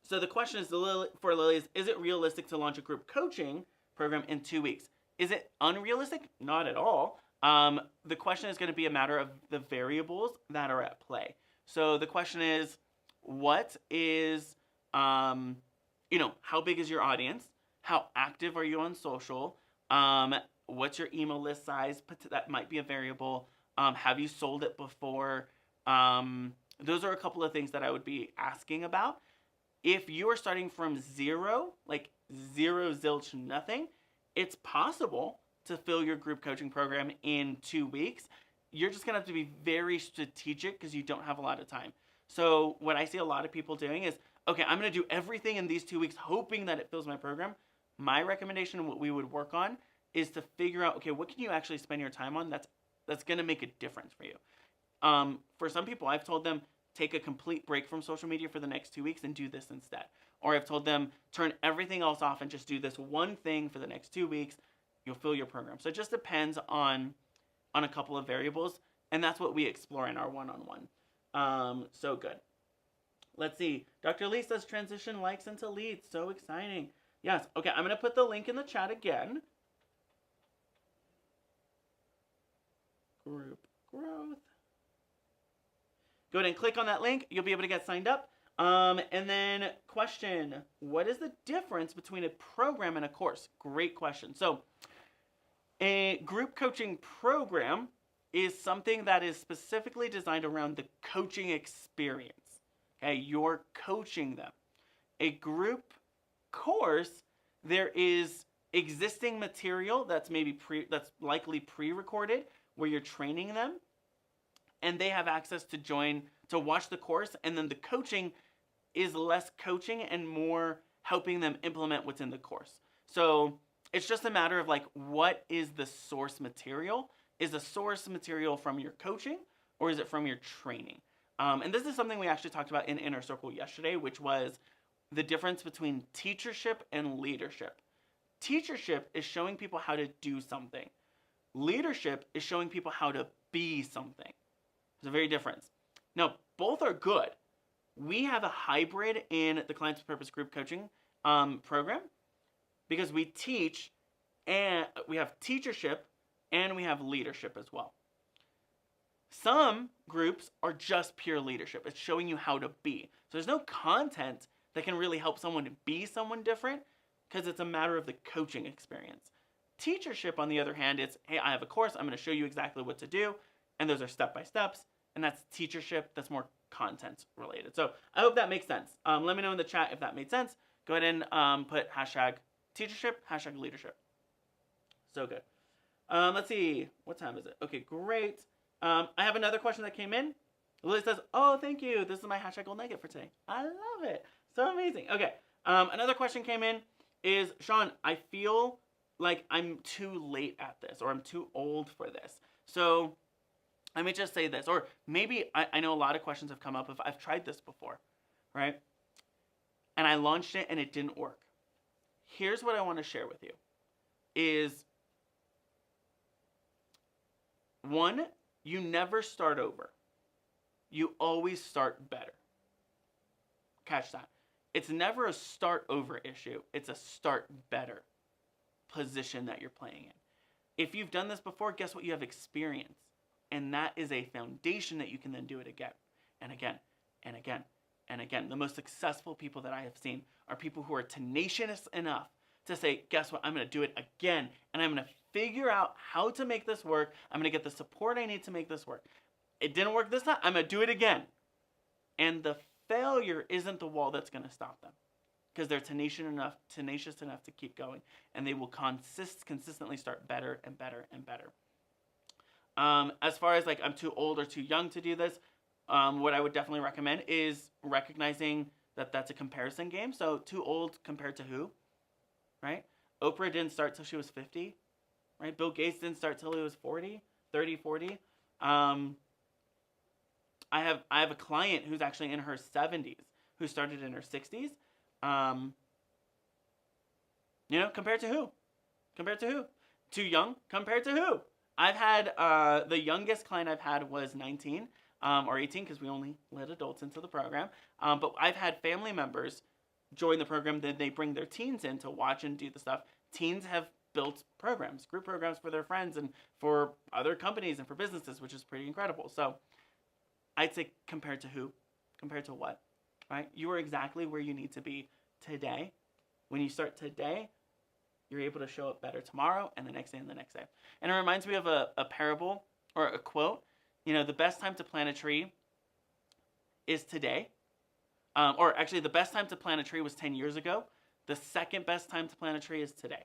So the question is for Lily is it realistic to launch a group coaching program in 2 weeks? Is it unrealistic? Not at all. The question is going to be a matter of the variables that are at play. So the question is, what is, how big is your audience? How active are you on social? What's your email list size? That might be a variable. Have you sold it before? Those are a couple of things that I would be asking about. If you are starting from zero, like zero, zilch, nothing, it's possible to fill your group coaching program in 2 weeks. You're just gonna have to be very strategic because you don't have a lot of time. So what I see a lot of people doing is, okay, I'm gonna do everything in these 2 weeks, hoping that it fills my program. My recommendation, what we would work on, is to figure out, okay, what can you actually spend your time on that's gonna make a difference for you. For some people, I've told them, take a complete break from social media for the next 2 weeks and do this instead. Or I've told them, turn everything else off and just do this one thing for the next 2 weeks. You'll fill your program. So it just depends on a couple of variables, and that's what we explore in our one-on-one. So good. Let's see. Dr. Lee says transition likes into leads. So exciting. Yes. Okay, I'm going to put the link in the chat again. Group growth. Go ahead and click on that link. You'll be able to get signed up. And then question, what is the difference between a program and a course? Great question. So a group coaching program is something that is specifically designed around the coaching experience. Okay, you're coaching them. A group course, there is existing material that's that's likely pre-recorded where you're training them, and they have access to watch the course, and then the coaching is less coaching and more helping them implement what's in the course. So it's just a matter of like, what is the source material? Is the source material from your coaching or is it from your training? And this is something we actually talked about in Inner Circle yesterday, which was the difference between teachership and leadership. Teachership is showing people how to do something. Leadership is showing people how to be something. There's a very difference. Now, both are good. We have a hybrid in the Clients with Purpose group coaching program because we teach, and we have teachership and we have leadership as well. Some groups are just pure leadership. It's showing you how to be. So there's no content that can really help someone to be someone different because it's a matter of the coaching experience. Teachership, on the other hand, it's, hey, I have a course. I'm going to show you exactly what to do. And those are step-by-steps. And that's teachership. That's more content related. So I hope that makes sense. Let me know in the chat if that made sense. Go ahead and put hashtag teachership, hashtag leadership. So good. Let's see. What time is it? Okay, great. I have another question that came in. Lily says, oh, thank you. This is my hashtag gold nugget for today. I love it. So amazing. Okay. Another question came in is, Sean, I feel like I'm too late at this, or I'm too old for this. So let me just say this, or maybe I know a lot of questions have come up if I've tried this before, right? And I launched it and it didn't work. Here's what I want to share with you is, one, you never start over. You always start better. Catch that. It's never a start over issue. It's a start better position that you're playing in. If you've done this before, guess what? You have experience. And that is a foundation that you can then do it again and again and again and again. The most successful people that I have seen are people who are tenacious enough to say, guess what? I'm going to do it again. And I'm going to figure out how to make this work. I'm going to get the support I need to make this work. It didn't work this time. I'm going to do it again. And the failure isn't the wall that's going to stop them, because they're tenacious enough to keep going. And they will consistently start better and better and better. As far as like I'm too old or too young to do this, what I would definitely recommend is recognizing that that's a comparison game. So too old compared to who, right? Oprah didn't start till she was 50, right? Bill Gates didn't start till he was 40, 30, 40. I have a client who's actually in her 70s who started in her 60s. Compared to who? Compared to who? Too young compared to who? I've had, the youngest client I've had was 19 or 18 because we only let adults into the program. But I've had family members join the program, then they bring their teens in to watch and do the stuff. Teens have built programs, group programs for their friends and for other companies and for businesses, which is pretty incredible. So I'd say compared to who? Compared to what? Right? You are exactly where you need to be today. When you start today, you're able to show up better tomorrow and the next day and the next day. And it reminds me of a parable or a quote. You know, the best time to plant a tree is today. Or actually, the best time to plant a tree was 10 years ago. The second best time to plant a tree is today.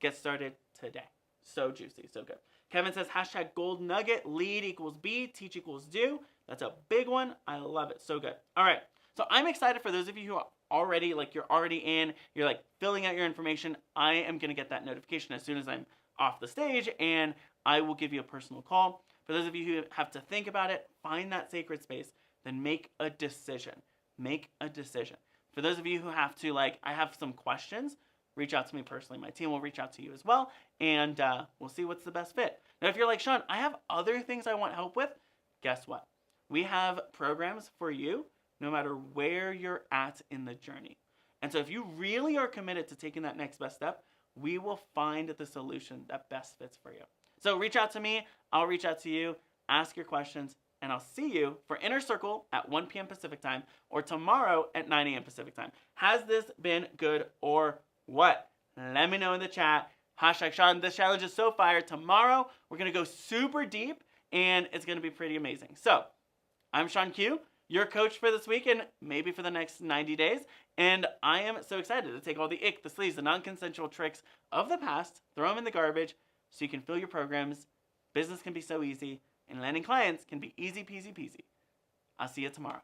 Get started today. So juicy, so good. Kevin says, hashtag gold nugget, lead equals be, teach equals do. That's a big one. I love it. So good. All right. So I'm excited for those of you who are already, like, you're already in, you're like filling out your information. I am going to get that notification as soon as I'm off the stage, and I will give you a personal call. For those of you who have to think about it, find that sacred space, then make a decision. Make a decision. For those of you who have to, like, I have some questions, reach out to me personally. My team will reach out to you as well, and we'll see what's the best fit. Now, if you're like, Sean, I have other things I want help with, guess what? We have programs for you no matter where you're at in the journey. And so if you really are committed to taking that next best step, we will find the solution that best fits for you. So reach out to me, I'll reach out to you, ask your questions, and I'll see you for Inner Circle at 1 p.m. Pacific time or tomorrow at 9 a.m. Pacific time. Has this been good or what? Let me know in the chat. Hashtag Sean, this challenge is so fire. Tomorrow, we're going to go super deep, and it's going to be pretty amazing. So, I'm Sean Q, your coach for this week and maybe for the next 90 days. And I am so excited to take all the ick, the sleaze, the non-consensual tricks of the past, throw them in the garbage so you can fill your programs. Business can be so easy, and landing clients can be easy peasy peasy. I'll see you tomorrow.